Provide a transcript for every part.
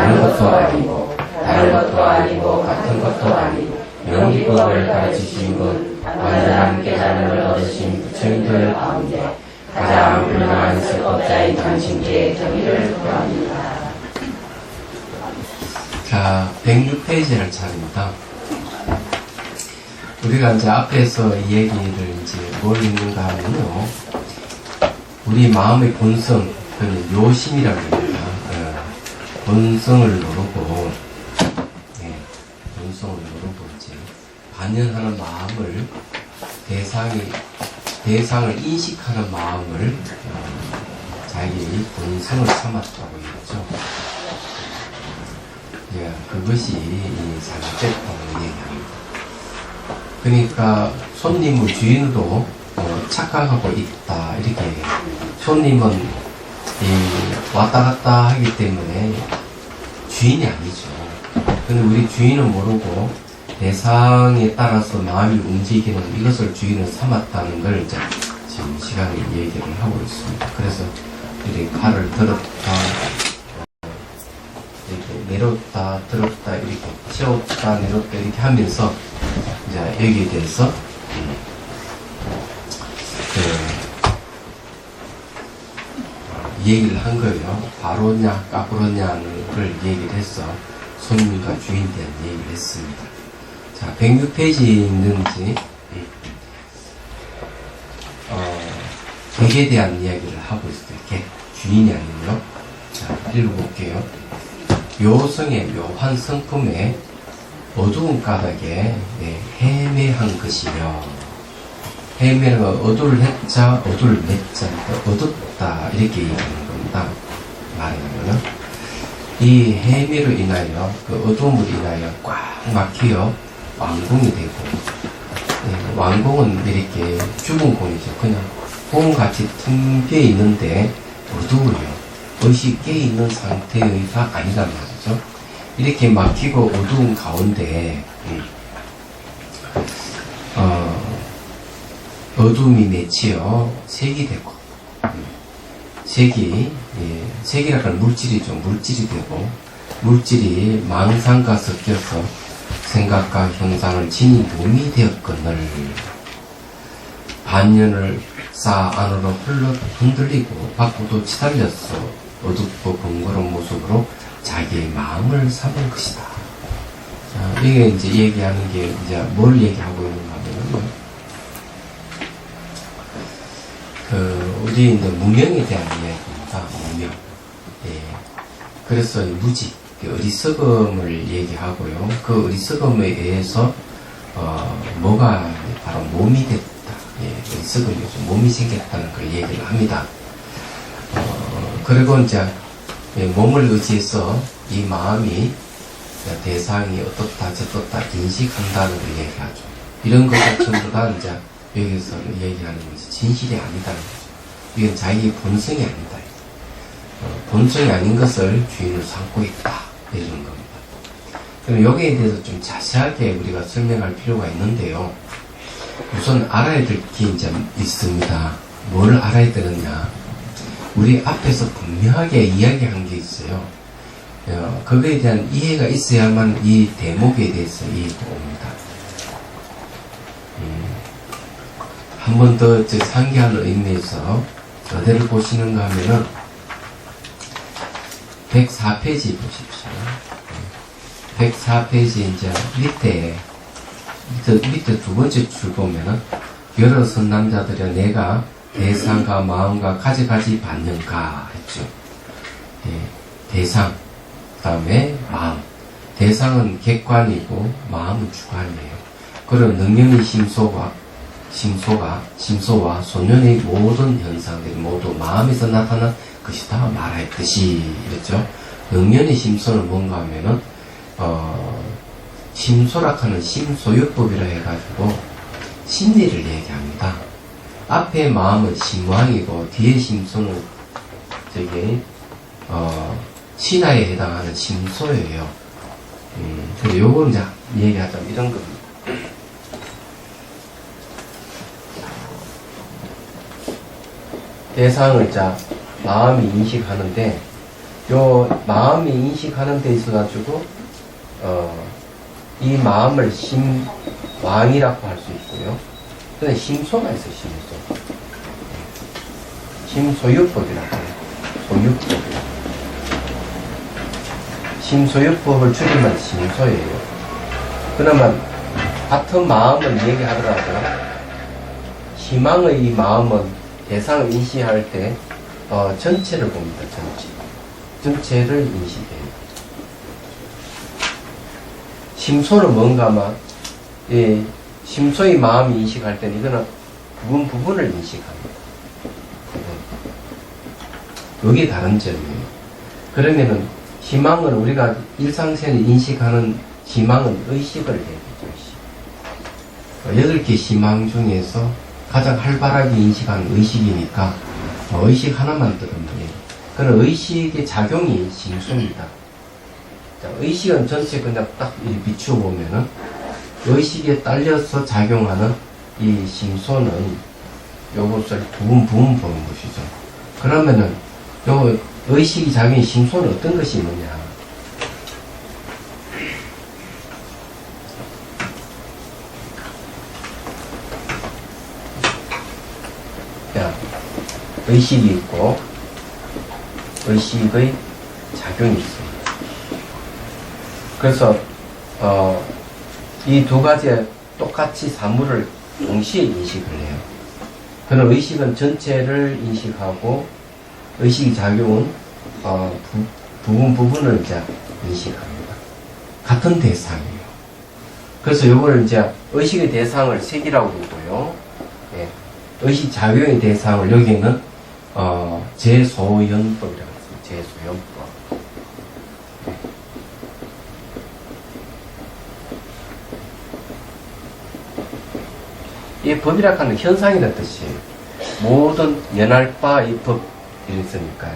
다른 것도 아니고 다른 것도 아니고 같은 것도 아니고 명기법을 가르치신 분 완전한 깨달음을 얻으신 부처님들 가운데 가장 훌륭한 세법자인 당신께 경의를 표합니다. 자, 106페이지를 차립니다. 우리가 이제 앞에서 이 얘기를 이제 뭘 했는가 하면요. 우리 마음의 본성, 그는 요심이라고 합니다. 본성을 누르고, 본성을 누르고 이제 반연하는 마음을 대상을 인식하는 마음을 자기 본성을 삼았다고 했죠. 그것이 잘못됐다고 얘기합니다. 그러니까 손님의 주인도 착각하고 있다 이렇게 얘기해요. 손님은 왔다 갔다 하기 때문에 주인이 아니죠. 근데 우리 주인은 모르고 대상에 따라서 마음이 움직이는 이것을 주인을 삼았다는 걸 이제 지금 시간에 얘기를 하고 있습니다. 그래서 이렇게 칼을 들었다 이렇게 내렸다 들었다 이렇게 채웠다 내렸다 이렇게 하면서 이제 여기에 대해서 얘기를 한 거예요. 바로냐 까불었냐를 얘기를 해서 손님과 주인에 대한 얘기를 했습니다. 자, 106페이지 있는지 객에 대한 이야기를 하고 있어요. 객, 주인이 아니고요. 자, 읽어볼게요. 묘성의 묘한 성품에 어두운 까닭에 헤매한 것이며, 헤매가 어두를 했자 어두를 맺자 어둡다 이렇게 얘기하는 겁니다. 말하자면은 이 헤매로 인하여 그 어두움으로 인하여 꽉 막히어 완공이 되고, 완공은 이렇게 죽은 공이죠. 그냥 공같이 텅 비어 있는데 어두워요. 의식이 깨있는 상태가 아니란 말이죠. 이렇게 막히고 어두운 가운데 어둠이 맺히어 색이 되고, 색이라고 하는 물질이죠. 물질이 되고, 물질이 망상과 섞여서 생각과 형상을 지닌 몸이 되었거늘 반년을 쌓아 안으로 흔들리고 밖으로 치달렸어 어둡고 번거로운 모습으로 자기의 마음을 삼은 것이다. 자, 이게 이제 얘기하는 게 이제 뭘 얘기하고 있는가 하면은 우리 이제 무명에 대한 이야기입니다. 무명. 그래서 무지, 어리석음을 얘기하고요. 그 어리석음에 의해서 뭐가 바로 몸이 됐다. 어리석음이죠. 몸이 생겼다는 걸 얘기를 합니다. 그리고 이제 몸을 의지해서 이 마음이 대상이 어떻다 저떻다 인식한다는 걸 얘기하죠. 이런 것들 전부 다 이제 여기서 얘기하는 것이 진실이 아니다는 거죠. 이건 자기 본성이 아니다. 본성이 아닌 것을 주인으로 삼고 있다. 이런 겁니다. 그럼 여기에 대해서 좀 자세하게 우리가 설명할 필요가 있는데요. 우선 알아야 될 게 이제 있습니다. 뭘 알아야 되느냐. 우리 앞에서 분명하게 이야기한 게 있어요. 그거에 대한 이해가 있어야만 이 대목에 대해서 이해가 옵니다. 한 번 더 상기하는 의미에서 어디를 보시는가 하면은 104페이지 보십시오. 104페이지 이제 밑에 두 번째 줄 보면은 여러 선남자들여 내가 대상과 마음과 가지가지 받는가 했죠. 대상, 그 다음에 마음. 대상은 객관이고 마음은 주관이에요. 그런 능력의 심소와 소년의 모든 현상들이 모두 마음에서 나타난 것이다 말하였듯이 이랬죠. 능력의 심소는 뭔가 하면은 심소락하는 심소유법이라 해가지고 심리를 얘기합니다. 앞에 마음은 심왕이고 뒤에 심소는 신화에 해당하는 심소예요. 그래서 요걸 이제 얘기하자면 이런 겁니다. 대상을 마음이 인식하는데 요 마음이 인식하는 데 있어 가지고 이 마음을 심왕이라고 할 수 있고요. 근데 심소가 있어요. 심소유법이라고 해요. 소유법. 심소유법을 줄이면 심소예요. 그러면 같은 마음을 얘기하더라도 희망의 이 마음은 대상을 인식할 때 전체를 봅니다. 전체를 인식해요. 심소는 뭔가만 심소의 마음이 인식할 때는 이거는 부분을 인식합니다. 여기 다른 점이에요. 그러면은 희망은 우리가 일상생활에 인식하는 희망은 의식을 얘기하죠. 8개 희망 중에서 가장 활발하게 인식하는 의식이니까 의식 하나만 들으면 돼요. 그런 의식의 작용이 심소입니다. 의식은 전체 그냥 딱 비추어 보면은 의식에 딸려서 작용하는 이 심소는 요것을 부분 보는 것이죠. 그러면은 요 의식이 작용인 심소는 어떤 것이 있느냐? 의식이 있고 의식의 작용이 있습니다. 그래서 이 두 가지에 똑같이 사물을 동시에 인식을 해요. 그런 의식은 전체를 인식하고 의식의 작용은 부분을 이제 인식합니다. 같은 대상이에요. 그래서 요걸 이제 의식의 대상을 색이라고 부르고요. 예. 의식 작용의 대상을 여기는 제소연법이라고 했습니다. 제소연법. 이 법이라 하는 현상이라는 뜻이에요. 모든 연할 바 이 법 이랬으니까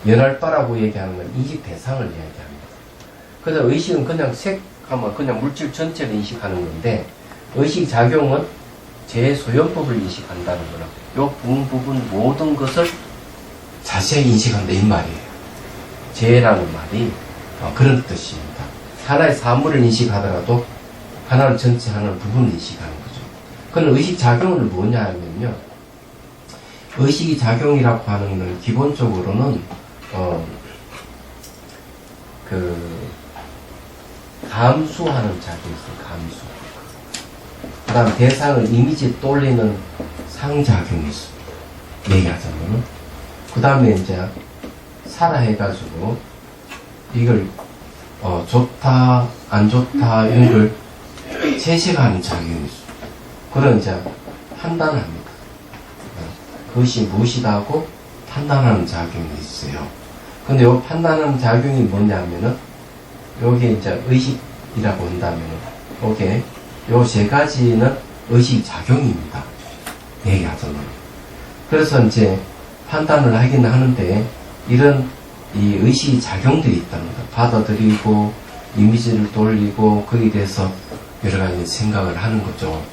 연할 바라고 얘기하는 건 인식 대상을 이야기합니다. 그래서 의식은 그냥 색하면 그냥 물질 전체를 인식하는 건데 의식 작용은 제소연법을 인식한다는 거는 요 부분 모든 것을 자세히 인식한다 이 말이에요. 제라는 말이 그런 뜻입니다. 하나의 사물을 인식하더라도 하나를 전체 하나를 부분을 인식하는 거죠. 그는 의식 작용을 뭐냐 하면요. 의식이 작용이라고 하는 건 기본적으로는 감수하는 작용이 있어요. 감수. 그 다음 대상을 이미지에 떠올리는 상작용이 있습니다. 얘기하자면은. 그 다음에 이제 살아 해가지고 이걸 좋다 안 좋다 이런 걸 채식하는 작용이 있습니다. 그런 이제 판단합니다. 그것이 무엇이다 하고 판단하는 작용이 있어요. 근데 요 판단하는 작용이 뭐냐면은 요게 이제 의식이라고 한다면은 요게 요 세 가지는 의식 작용입니다. 얘기하자면. 그래서 이제 판단을 하긴 하는데 이런 이 의식 작용들이 있답니다. 받아들이고 이미지를 돌리고 거기에 대해서 여러 가지 생각을 하는 거죠.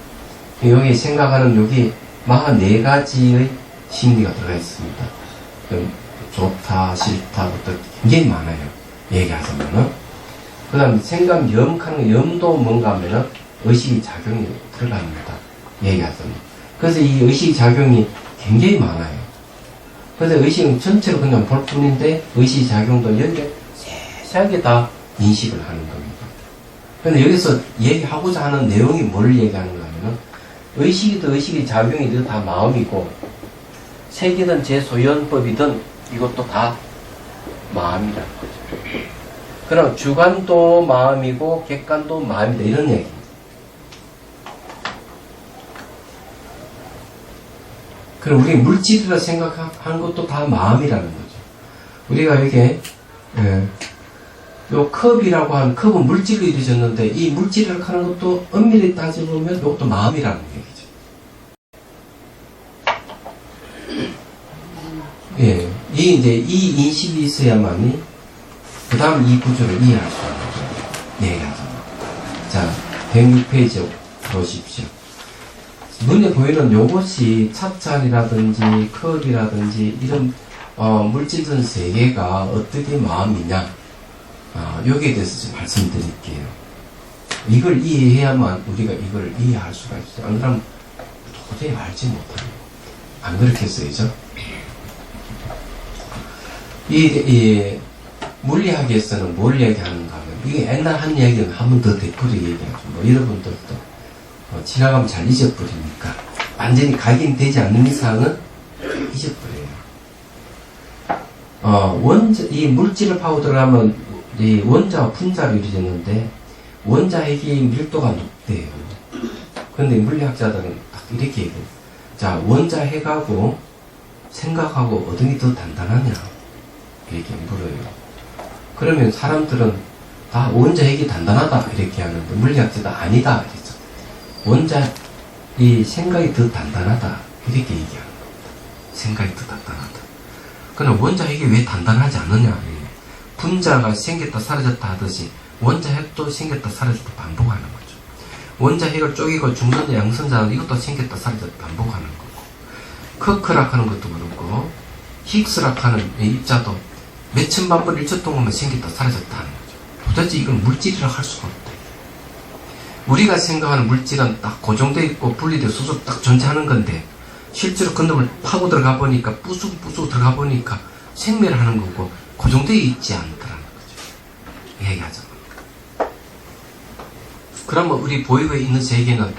여기 생각하는 여기 44가지의 심리가 들어가 있습니다. 좋다, 싫다부터 굉장히 많아요. 얘기하자면은. 그 다음 생각, 염하는 염도 뭔가 하면은 의식이 작용이 들어갑니다. 얘기하자면. 그래서 이 의식 작용이 굉장히 많아요. 그래서 의식은 전체로 그냥 볼 뿐인데 의식 작용도 연계 세세하게 다 인식을 하는 겁니다. 근데 여기서 얘기하고자 하는 내용이 뭘 얘기하는가 하면은 의식이든 의식의 작용이든 다 마음이고 색이든 제소연법이든 이것도 다 마음이라는 거죠. 그럼 주관도 마음이고 객관도 마음이다 이런 얘기입니다. 그럼 우리 물질이라 생각하는 것도 다 마음이라는 거죠. 우리가 이게 요 컵이라고 하는 컵은 물질로 이루어졌는데 이 물질이라고 하는 것도 엄밀히 따져보면 이것도 마음이라는 얘기죠. 예, 이 인식이 있어야만이 그 다음 이 구조를 이해할 수 있는 거죠. 네, 자, 106페이지 보십시오. 눈에 보이는 요것이 찻잔이라든지 컵이라든지 이런 물질은 세계가 어떻게 마음이냐, 여기에 대해서 좀 말씀드릴게요. 이걸 이해해야만 우리가 이걸 이해할 수가 있어요. 안 그러면 도저히 알지 못해요. 안 그렇겠어요, 죠? 이 물리학에서는 뭘 얘기하는가 하면, 이게 옛날 한 얘기는 한 번 더 되풀이 얘기하죠. 뭐 여러분들도 지나가면 잘 잊어버리니까, 완전히 각인되지 않는 이상은 잊어버려요. 이 물질을 파고 들어가면 이 원자와 분자로 이루어졌는데, 원자 핵이 밀도가 높대요. 근데 물리학자들은 딱 이렇게 얘기해요. 자, 원자 핵하고 생각하고 어떤 게 더 단단하냐? 이렇게 물어요. 그러면 사람들은 다 원자 핵이 단단하다 이렇게 하는데, 물리학자도 아니다 그랬죠. 원자 이 생각이 더 단단하다 이렇게 얘기하는 겁니다. 생각이 더 단단하다. 그럼 원자 핵이 왜 단단하지 않느냐? 분자가 생겼다 사라졌다 하듯이 원자 핵도 생겼다 사라졌다 반복하는 거죠. 원자 핵을 쪼개고 중선자 양선자는 이것도 생겼다 사라졌다 반복하는 거고, 커크락 하는 것도 그렇고, 힉스락 하는 입자도 몇천만 번 1초 동안만 생겼다 사라졌다 하는 거죠. 도대체 이건 물질이라 할 수가 없다. 우리가 생각하는 물질은 딱 고정되어 있고 분리되어 수소 딱 존재하는 건데, 실제로 그 놈을 파고 들어가 보니까 부수고 들어가 보니까 생멸을 하는 거고 고정되어 있지 않더라는 거죠. 얘기하자. 그러면 우리 보이고에 있는 세계는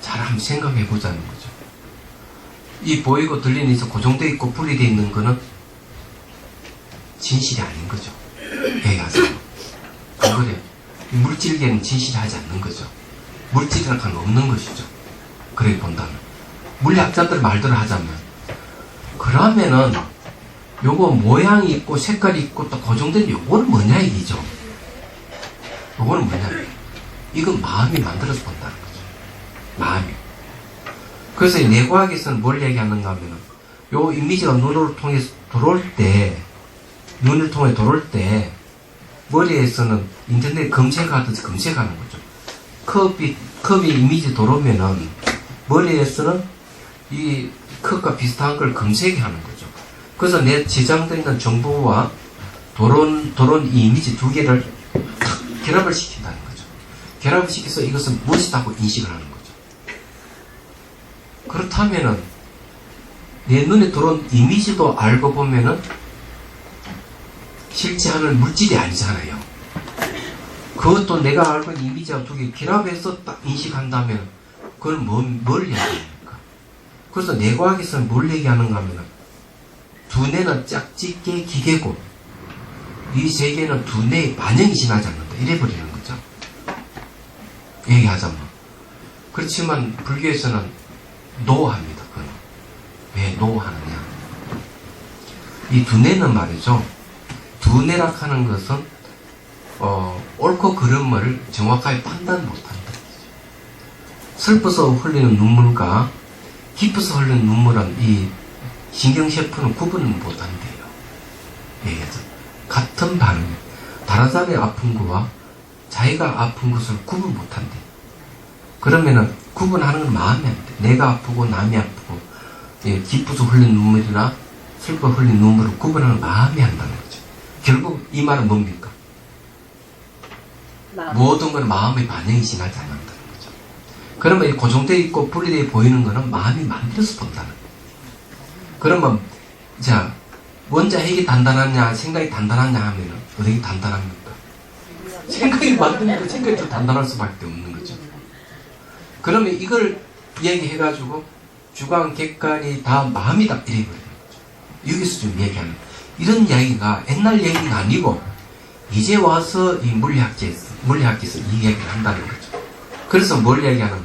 잘 한번 생각해 보자는 거죠. 이 보이고 들리는 데서 고정되어 있고 분리되어 있는 거는 진실이 아닌 거죠. 얘기하자. 안 그래요? 물질계는 진실이 하지 않는 거죠. 물질이라는 건 없는 것이죠. 그렇게 본다면. 물리학자들 말대로 하자면, 그러면은 요거 모양이 있고 색깔이 있고 또 고정된 요거는 뭐냐 얘기죠. 요거는 뭐냐, 이건 마음이 만들어서 본다는 거죠. 마음이. 그래서 뇌과학에서는 뭘 얘기하는가 하면은, 요 이미지가 눈을 통해 들어올 때, 눈을 통해 들어올 때 머리에서는 인터넷 검색하듯이 검색하는 거죠. 컵이 이미지 들어오면은 머리에서는 이 컵과 비슷한 걸 검색하는 거죠. 그래서 내 지정되어 있는 정보와 들어온 이 이미지 두 개를 탁 결합을 시킨다는 거죠. 결합을 시켜서 이것은 무엇이다고 인식을 하는 거죠. 그렇다면은 내 눈에 들어온 이미지도 알고 보면은 실제 하는 물질이 아니잖아요. 그것도 내가 알고 있는 이미지와 두 개 결합해서 딱 인식한다면 그건 뭘 얘기합니까? 그래서 뇌과학에서는 뭘 얘기하는가 하면, 두뇌는 짝짓기 기계고 이 세계는 두뇌의 반영이 지나지 않는다 이래버리는 거죠. 얘기하자면. 그렇지만 불교에서는 노합니다. 그건. 왜 노하느냐, 이 두뇌는 말이죠, 두뇌라 하는 것은 옳고 그름을 정확하게 판단 못한다. 슬퍼서 흘리는 눈물과 기뻐서 흘리는 눈물은 이 신경세포는 구분을 못한대요. 얘기하죠. 같은 반응, 다른 사람의 아픈 거와 자기가 아픈 것을 구분 못한대요. 그러면은 구분하는 건 마음이 안 돼. 내가 아프고 남이 아프고, 기뻐서 흘린 눈물이나 슬퍼 흘린 눈물을 구분하는 마음이 한다는 거죠. 결국 이 말은 뭡니까? 모든 건 마음의 반영이 지나지 않는다는 거죠. 그러면 고정되어 있고 분리되어 보이는 거는 마음이 만들어서 본다는 거예요. 그러면 자, 원자 핵이 단단하냐 생각이 단단하냐 하면 어떻게 단단합니까? 생각이 만드는 거, 생각이 더 단단할 수밖에 없는 거죠. 그러면 이걸 얘기해가지고 주관, 객관이 다 마음이다 이래버리는 거죠. 여기서 좀 얘기하는, 이런 이야기가 옛날 얘기가 아니고 이제 와서 이 물리학에서 이 얘기를 한다는 거죠. 그래서 뭘 얘기하는,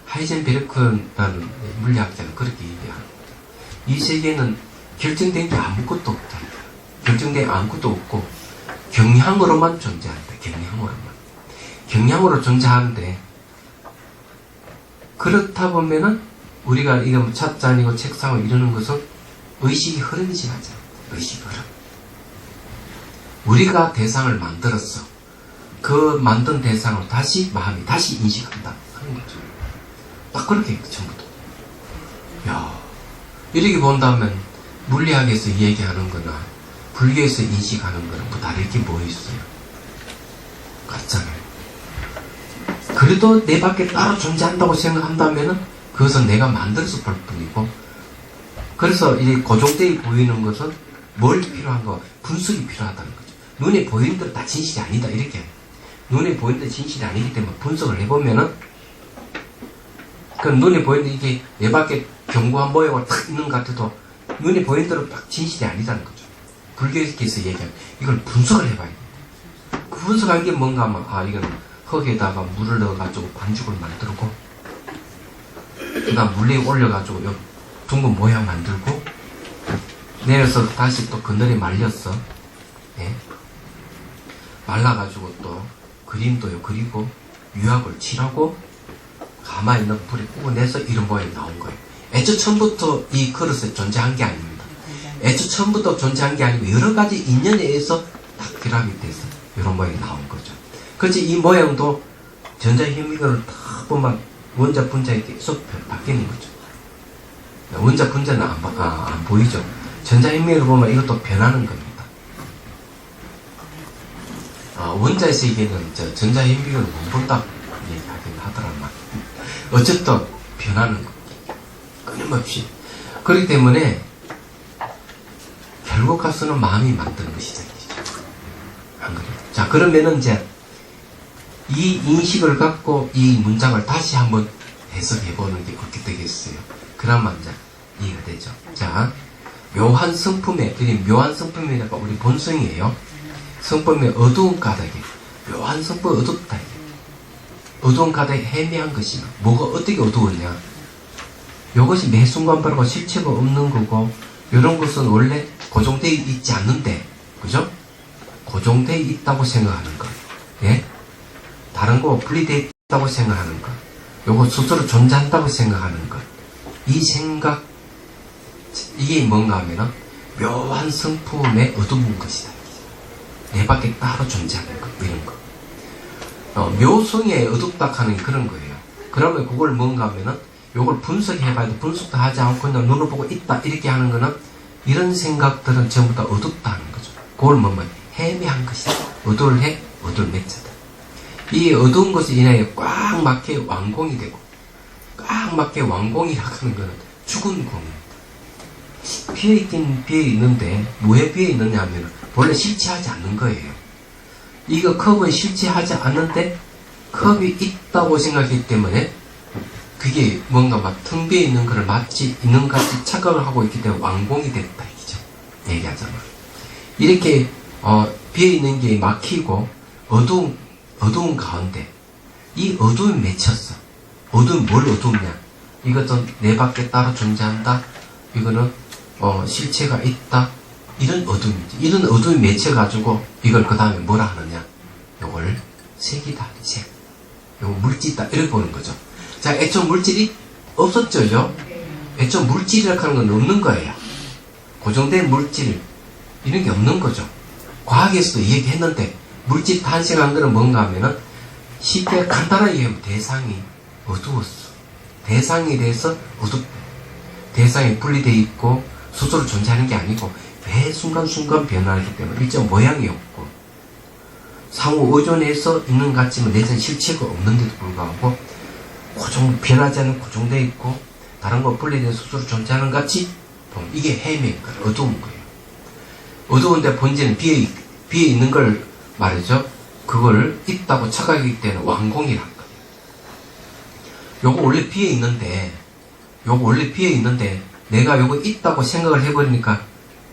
하이젠베르크라는 물리학자는 그렇게 얘기하는 거죠. 이 세계는 결정된 게 아무것도 없다. 결정된 게 아무것도 없고 경향으로만 존재한다. 경향으로만. 경향으로 존재하는데, 그렇다 보면은 우리가 이거 뭐 찻잔이고 책상을 이러는 것은 의식이 흐름이 지나죠. 의식 흐름. 우리가 대상을 만들었어. 그 만든 대상을 다시 마음이 다시 인식한다 하는 거죠. 딱 그렇게 전부 다. 야, 이렇게 본다면 물리학에서 얘기하는 거나 불교에서 인식하는 거는 뭐 다를 게 뭐 있어요? 같잖아요. 그래도 내 밖에 따로 존재한다고 생각한다면은 그것은 내가 만들어서 볼 뿐이고, 그래서 이 고정되어 보이는 것은 뭘 필요한 거? 분석이 필요하다는 거죠. 눈에 보이는 대로 다 진실이 아니다 이렇게. 눈에 보이는 대로 진실이 아니기 때문에 분석을 해보면은, 그 눈에 보이는 이게 내 밖에 견고한 모양으로 탁 있는 것 같아도 눈에 보이는 대로 딱 진실이 아니다는 거죠. 불교에서 얘기하면 이걸 분석을 해봐야 돼요. 그 분석한 게 뭔가 하면, 아, 이건 흙에다가 물을 넣어가지고 반죽을 만들고, 그 다음 물 위에 올려가지고 요 둥근 모양 만들고, 내려서 다시 또 그늘에 말렸어. 예? 말라가지고 또 그림도요 그리고 유학을 칠하고 가만히 있는 불에 구워내서 이런 모양이 나온 거예요. 애초 처음부터 이 그릇에 존재한 게 아닙니다. 애초 처음부터 존재한 게 아니고 여러 가지 인연에 의해서 딱 결합이 돼서 이런 모양이 나온 거죠. 그렇지, 이 모양도 전자현미경을 딱 보면 원자 분자에 계속 바뀌는 거죠. 원자 분자는 안 보이죠. 전자현미경을 보면 이것도 변하는 겁니다. 원자의 세계는 전자현미경을 못 본다고 얘기하긴 하더라만 어쨌든 변하는 겁니다. 끊임없이. 그렇기 때문에 결국 가서는 마음이 만드는 것이 생기죠. 안 그래요? 자, 그러면은 이제 이 인식을 갖고 이 문장을 다시 한번 해석해보는 게 어떻게 되겠어요? 그러면 이제 이해가 되죠. 자, 묘한 성품에, 묘한 성품이라고 우리 본성이에요. 성품에 어두운 까닭에, 묘한 성품 어둡다. 어두운 까닭에 해미한 것이나, 뭐가 어떻게 어두웠냐? 이것이 매 순간 바라고 실체가 없는 거고, 이런 것은 원래 고정되어 있지 않는데, 그죠? 고정되어 있다고 생각하는 것. 예? 다른 거 분리되어 있다고 생각하는 것. 요거 스스로 존재한다고 생각하는 것. 이 생각, 이게 뭔가 하면은, 묘한 성품에 어두운 것이다. 내 밖에 따로 존재하는 것, 이런 거. 묘성에 어둡다 하는 그런 거예요. 그러면 그걸 뭔가 하면은, 요걸 분석해봐야 돼. 분석도 하지 않고 그냥 눈을 보고 있다, 이렇게 하는 거는, 이런 생각들은 전부 다 어둡다 하는 거죠. 그걸 뭐면, 해미한 것이다. 어두울 해, 어두울 매자다. 이 어두운 것에 인하여 꽉 막혀 완공이 되고, 꽉 막혀 완공이라고 하는 거는 죽은 공입니다. 비어있긴 비어있는데, 왜 비어있느냐 하면, 원래 실체하지 않는 거예요. 이거 컵은 실체하지 않는데 컵이 있다고 생각했기 때문에 그게 뭔가 막 텅 비어있는 거를 마치 있는 것 같이 착각을 하고 있기 때문에 완공이 됐다 이죠. 얘기하잖아. 이렇게 비어있는 게 막히고 어두운 가운데 이 어두움이 맺혔어. 어두움이 뭘 어둡냐? 이것은 내 밖에 따로 존재한다. 이거는 실체가 있다. 이런 어둠이지. 이런 어둠이 맺혀가지고 이걸 그 다음에 뭐라 하느냐? 요걸 색이다. 색. 요거 물질이다. 이렇게 보는 거죠. 자, 애초 물질이 없었죠. 애초 물질이라고 하는 건 없는 거예요. 고정된 물질 이런 게 없는 거죠. 과학에서도 얘기했는데 물질 탄생한 거는 뭔가 하면은 쉽게 간단하게 얘기하면 대상이 어두웠어. 대상에 대해서 어둡다. 대상이 분리되어 있고 스스로 존재하는 게 아니고 매 순간순간 변화하기 때문에 일정 모양이 없고 상호 의존해서 있는 것 같지만 내전 실체가 없는데도 불구하고 변하지 않은 고정되어 있고 다른 거 분리된 스스로 존재하는 것 같이 이게 해미인 거예요. 어두운 거예요. 어두운데 본질은 비어있는 걸 말이죠. 그걸 있다고 착각하기 때문에 완공이란 거예요. 요거 원래 비어있는데 내가 요거 있다고 생각을 해버리니까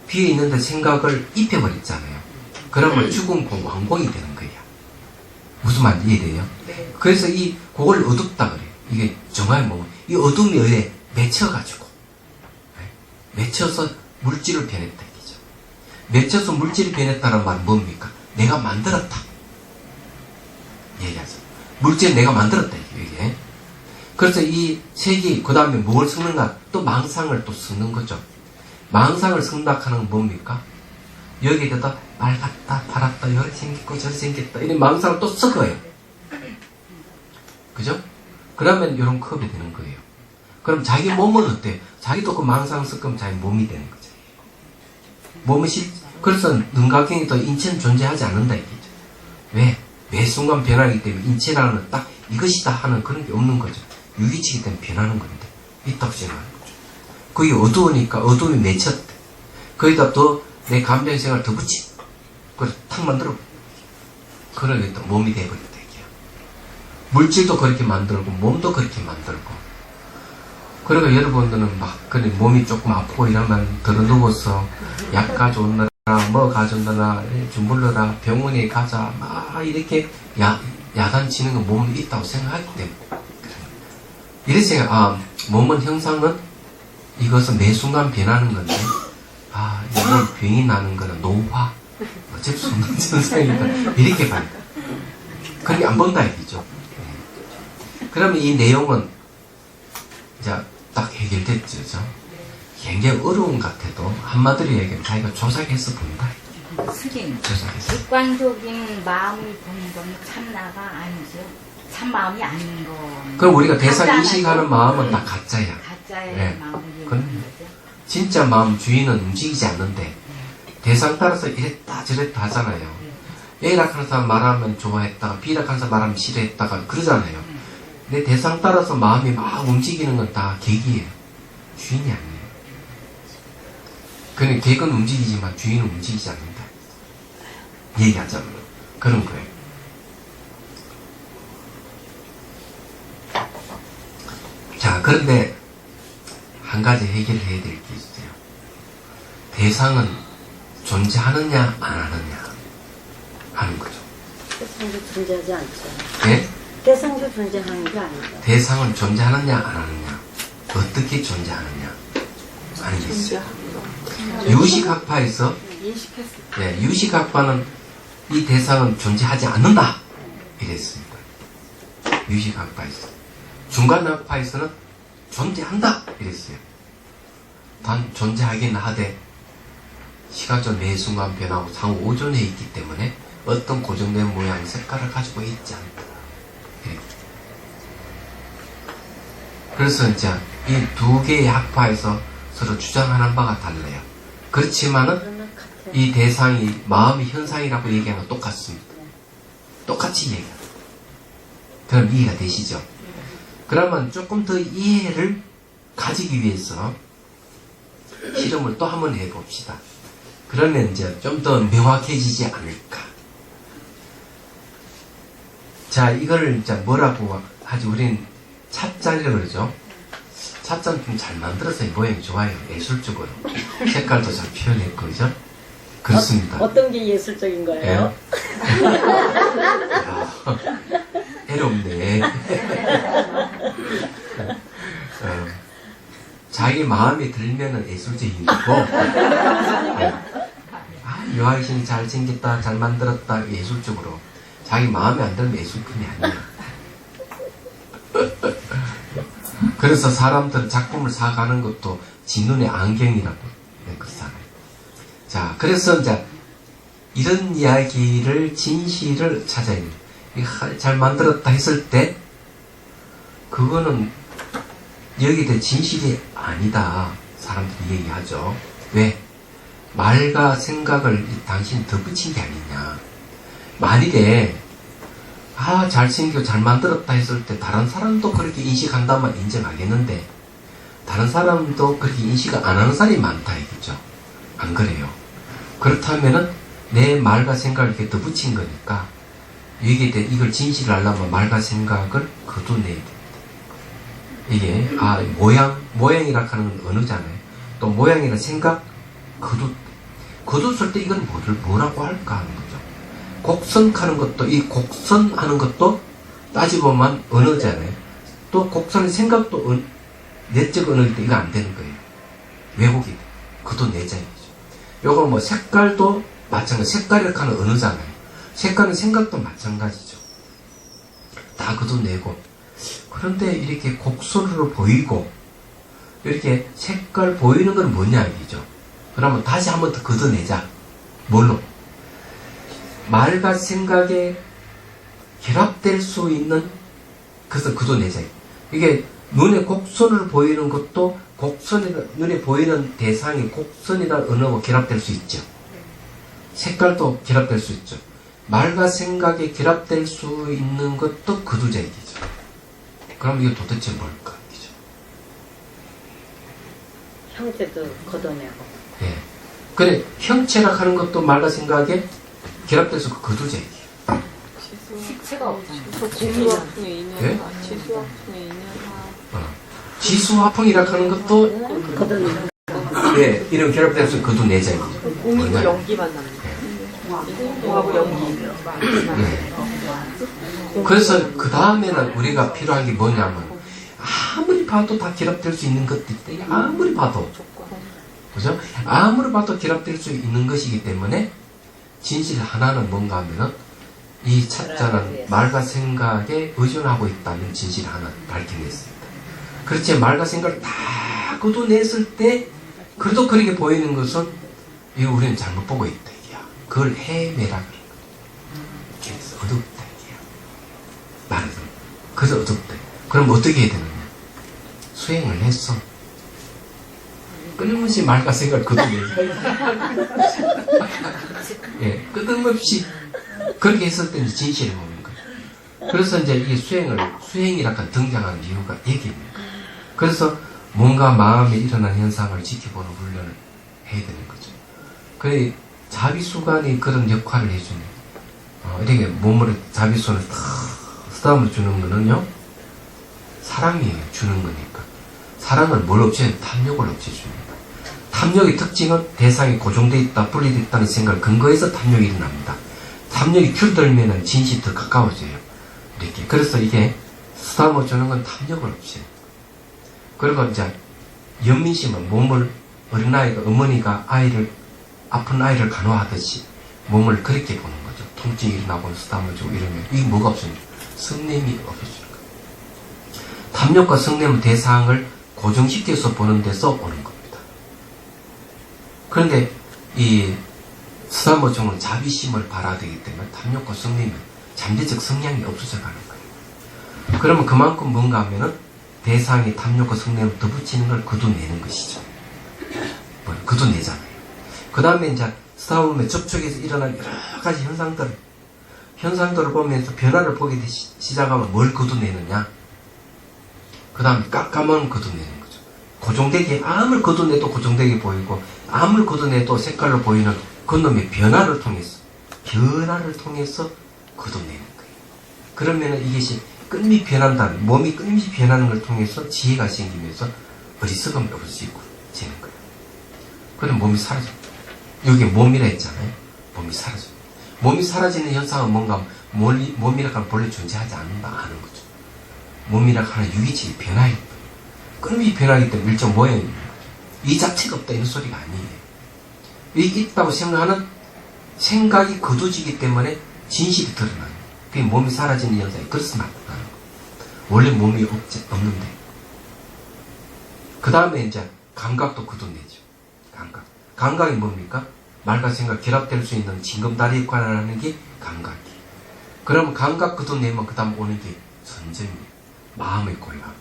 비어있는데 생각을 입혀버렸잖아요. 그러면 죽은 공 완공이 되는 거예요. 무슨 말인지 이해돼요? 네. 그래서 그걸 어둡다 그래요. 이게 정말 이 어둠이 의해 맺혀가지고 맺혀서 물질을 변했다 이거죠. 맺혀서 물질이 변했다는 말은 뭡니까? 내가 만들었다 얘기하죠. 물질을 내가 만들었다 이게. 그래서 이 색이 그 다음에 뭘 섞는가? 또 망상을 또 섞는 거죠. 망상을 섞는다는 건 뭡니까? 여기에다 빨갛다, 파랗다, 이렇게 생겼고 저렇게 생겼다 이런 망상을 또 섞어요. 그죠? 그러면 이런 컵이 되는 거예요. 그럼 자기 몸은 어때요? 자기도 그 망상 섞으면 자기 몸이 되는 거죠. 그래서 눈각경에도 인체는 존재하지 않는다 이거죠. 왜? 매 순간 변하기 때문에 인체라는 딱 이것이다 하는 그런 게 없는 거죠. 유기치기 때문에 변하는 건데 있다고 생각하는 거죠. 그게 어두우니까 어둠이 맺혔대. 거기다 또 내 감정생활을 더 붙이 그걸 탁 만들어. 그러게 또 몸이 돼버렸다 이게요. 물질도 그렇게 만들고 몸도 그렇게 만들고. 그러니까 여러분들은 막 그래 몸이 조금 아프고 이러면 들어누워서 약 가져오느라 뭐 가져오느라 주물러라 병원에 가자 막 이렇게 야단치는 건 몸이 있다고 생각하기 때문에 이래 생각 몸은 형상은 이것은 매 순간 변하는 건데 이건 병이 나는 거는 노화 어쩔 수 없는 현상이다 이렇게 봐요. 그렇게 안 본다 얘기죠. 그러면 이 내용은 이제 딱 해결됐죠. 그죠? 굉장히 어려운 것 같아도 한마디로 얘기하면 자기가 조작해서 본다. 스님, 조작해서. 객관적인 마음을 보는 건 참나가 아니죠. 참 마음이 아닌 거. 그럼 우리가 대상 인식하는 마음은 다 가짜야. 가짜의 네. 마음을 그건 얘기하는 거죠. 진짜 마음 주인은 움직이지 않는데 대상 따라서 이랬다 저랬다 하잖아요. A라 하는 사람 말하면 좋아했다가 B라 하는 사람 말하면 싫어했다가 그러잖아요. 내 대상 따라서 마음이 막 움직이는 건 다 객이에요. 주인이 아니에요. 그는 객은 움직이지만 주인은 움직이지 않는다. 얘기하자면 그런 거예요. 자, 그런데 한 가지 해결해야 될 게 있어요. 대상은 존재하느냐 안 하느냐 하는 거죠. 대상도 존재하지 않죠. 네? 대상도 존재하는 게 아니죠. 대상은 존재하느냐 안 하느냐 어떻게 존재하느냐 하는 게 있어요. 유식학파에서 네, 유식학파는 이 대상은 존재하지 않는다 이랬습니다. 유식학파에서 중간학파에서는 존재한다 이랬어요. 단 존재하긴 하되 시각적 매 순간 변하고 상호 오존에 있기 때문에 어떤 고정된 모양 색깔을 가지고 있지 않다. 네. 그래서 이제 이 두 개의 학파에서 서로 주장하는 바가 달라요. 그렇지만은 이 대상이 마음의 현상이라고 얘기하는 건 똑같습니다. 똑같이 얘기해요. 그럼 이해가 되시죠? 그러면 조금 더 이해를 가지기 위해서 실험을 또 한번 해봅시다. 그러면 이제 좀 더 명확해지지 않을까. 자, 이거를 이제 뭐라고 하지? 우리는 찻잔이라고 그러죠. 찻잔 좀 잘 만들어서 모양이 좋아요. 예술적으로. 색깔도 잘 표현했고, 그죠? 그렇습니다. 어떤 게 예술적인 거예요? 애롭네. 자기 마음에 들면은 예술적인 거고, 유아신이 잘생겼다, 잘 만들었다, 예술적으로. 자기 마음에 안 들면 예술품이 아니야. 그래서 사람들은 작품을 사가는 것도 지 눈의 안경이라고 그러잖아요. 자, 그래서 이제 이런 이야기를, 진실을 찾아야 돼요. 잘 만들었다 했을 때, 그거는 여기에 대해 진실이 아니다. 사람들이 얘기하죠. 왜? 말과 생각을 당신이 덧붙인 게 아니냐. 만일에 잘생겨 잘 만들었다 했을 때 다른 사람도 그렇게 인식한다면 인정하겠는데 다른 사람도 그렇게 인식 안 하는 사람이 많다 이거죠. 안 그래요? 그렇다면은 내 말과 생각을 이렇게 덧붙인 거니까 여기에 대해 이걸 진실을 하려면 말과 생각을 거둬내야 됩니다. 이게 모양이라 하는 건 언어잖아요. 또 모양이나 생각 거뒀을 때 이건 뭐라고 할까 하는 거죠. 곡선하는 것도, 이 곡선하는 것도 따지보면 언어잖아요. 또 곡선의 생각도 내적 언어일 때 이거 안 되는 거예요. 왜곡이 돼. 그도 내장이죠. 요거 뭐 색깔도 마찬가지. 색깔이라고 하는 언어잖아요. 색깔은 생각도 마찬가지죠. 다 그도 내고. 그런데 이렇게 곡선으로 보이고, 이렇게 색깔 보이는 건 뭐냐, 이죠. 그러면 다시 한번 더 걷어내자. 뭘로? 말과 생각에 결합될 수 있는, 그래서 걷어내자. 이게 눈에 곡선을 보이는 것도 눈에 보이는 대상이 곡선이라는 언어와 결합될 수 있죠. 색깔도 결합될 수 있죠. 말과 생각이 결합될 수 있는 것도 거두제기죠. 그럼 이게 도대체 뭘까? 이죠. 형태도 걷어내고. 예. 그래, 형체라 하는 것도 말과 생각에 결합돼서 그 거두제기. 식체가 없잖아요. 지수화풍의 인연화, 예? 지수화풍의 인연화. 지수화풍이라 하는 것도 걷어내고. 예, 이런 결합돼서 거두내자기. 공이고 연기만 남는 공하고 연기. 그래서 그 다음에는 우리가 필요한 게 뭐냐면 아무리 봐도 다 결합될 수 있는 것도 있다. 아무리 봐도. 그죠? 아무리 봐도 결합될 수 있는 것이기 때문에 진실 하나는 뭔가 하면은 이 찾자는 말과 생각에 의존하고 있다는 진실 하나 밝혀냈습니다. 그렇지 말과 생각을 다 거둬냈을 때 그래도 그렇게 보이는 것은 이거 우리는 잘못 보고 있다 이게야. 그걸 헤매라 그런 거야. 그래서 어둡다 이게야. 말해서 그래서 어둡다. 그럼 어떻게 해야 되느냐? 수행을 했어. 끊임없이 말과 생각을 거둬내서 예, 끊임없이 그렇게 했을 때 이제 진실이 오는 거예요. 그래서 이제 이 수행이라고 등장하는 이유가 얘기입니다. 그래서 뭔가 마음에 일어난 현상을 지켜보는 훈련을 해야 되는 거죠. 그래, 자비수관이 그런 역할을 해주는, 이렇게 몸으로 자비수관을 탁 쓰다듬어 주는 거는요, 사랑이에요. 주는 거니까. 사랑은 뭘 없애요? 탐욕을 없애줍니다. 탐욕의 특징은 대상이 고정되어 있다, 분리되어 있다는 생각을 근거해서 탐욕이 일어납니다. 탐욕이 줄들면은 진실이 더 가까워져요. 이렇게. 그래서 이게 쓰다듬어 주는 건 탐욕을 없애요. 그리고 이제 연민심은 몸을 어린아이가 어머니가 아픈 아이를 간호하듯이 몸을 그렇게 보는 거죠. 통증이 일어나고 쓰다듬어 주고 이러면 이게 뭐가 없습니까? 성냄이 없어지는 거예요. 탐욕과 성냄은 대상을 고정시켜서 보는 데서 오는 겁니다. 그런데 이 쓰다듬어주는 자비심을 발화되기 되기 때문에 탐욕과 성냄은 잠재적 성향이 없어져 가는 거예요. 그러면 그만큼 뭔가 하면은 대상이 탐욕과 성냄을 더 붙이는 걸 거둬내는 것이죠. 거둬내잖아요. 그 다음에 이제 쓰다듬으면 접촉에서 일어날 여러 가지 현상들을 보면서 변화를 보게 시작하면 뭘 거둬내느냐? 그 다음에 깜깜함을 거둬내는 거죠. 고정되게, 아무리 거둬내도 고정되게 보이고, 아무리 거둬내도 색깔로 보이는 그놈의 변화를 통해서 거둬내는 거예요. 그러면은 이것이 끊임이 변한다는, 몸이 끊임이 변하는 걸 통해서 지혜가 생기면서 어리석음이 없어지고 지는 거예요. 그럼 몸이 사라져요. 여기 몸이라 했잖아요. 몸이 사라져요. 몸이 사라지는 현상은 뭔가, 몸이라고 하면 본래 존재하지 않는다 하는 거죠. 몸이라고 하는 유기질이 변화하기 때문에. 끊임이 변하기 때문에 일정 모양입니다. 이 자체가 없다 이런 소리가 아니에요. 이 있다고 생각하는 생각이 거두지기 때문에 진실이 드러나요. 그게 몸이 사라지는 현상이 그래서 나타나는 거예요. 원래 몸이 없는데. 그 다음에 이제 감각도 거둬내죠. 감각이 뭡니까? 말과 생각 결합될 수 있는 징검다리에 관한하는 게 감각이에요. 그러면 감각 거둬내면 그 다음 오는 게 선정이에요. 마음의 고요함.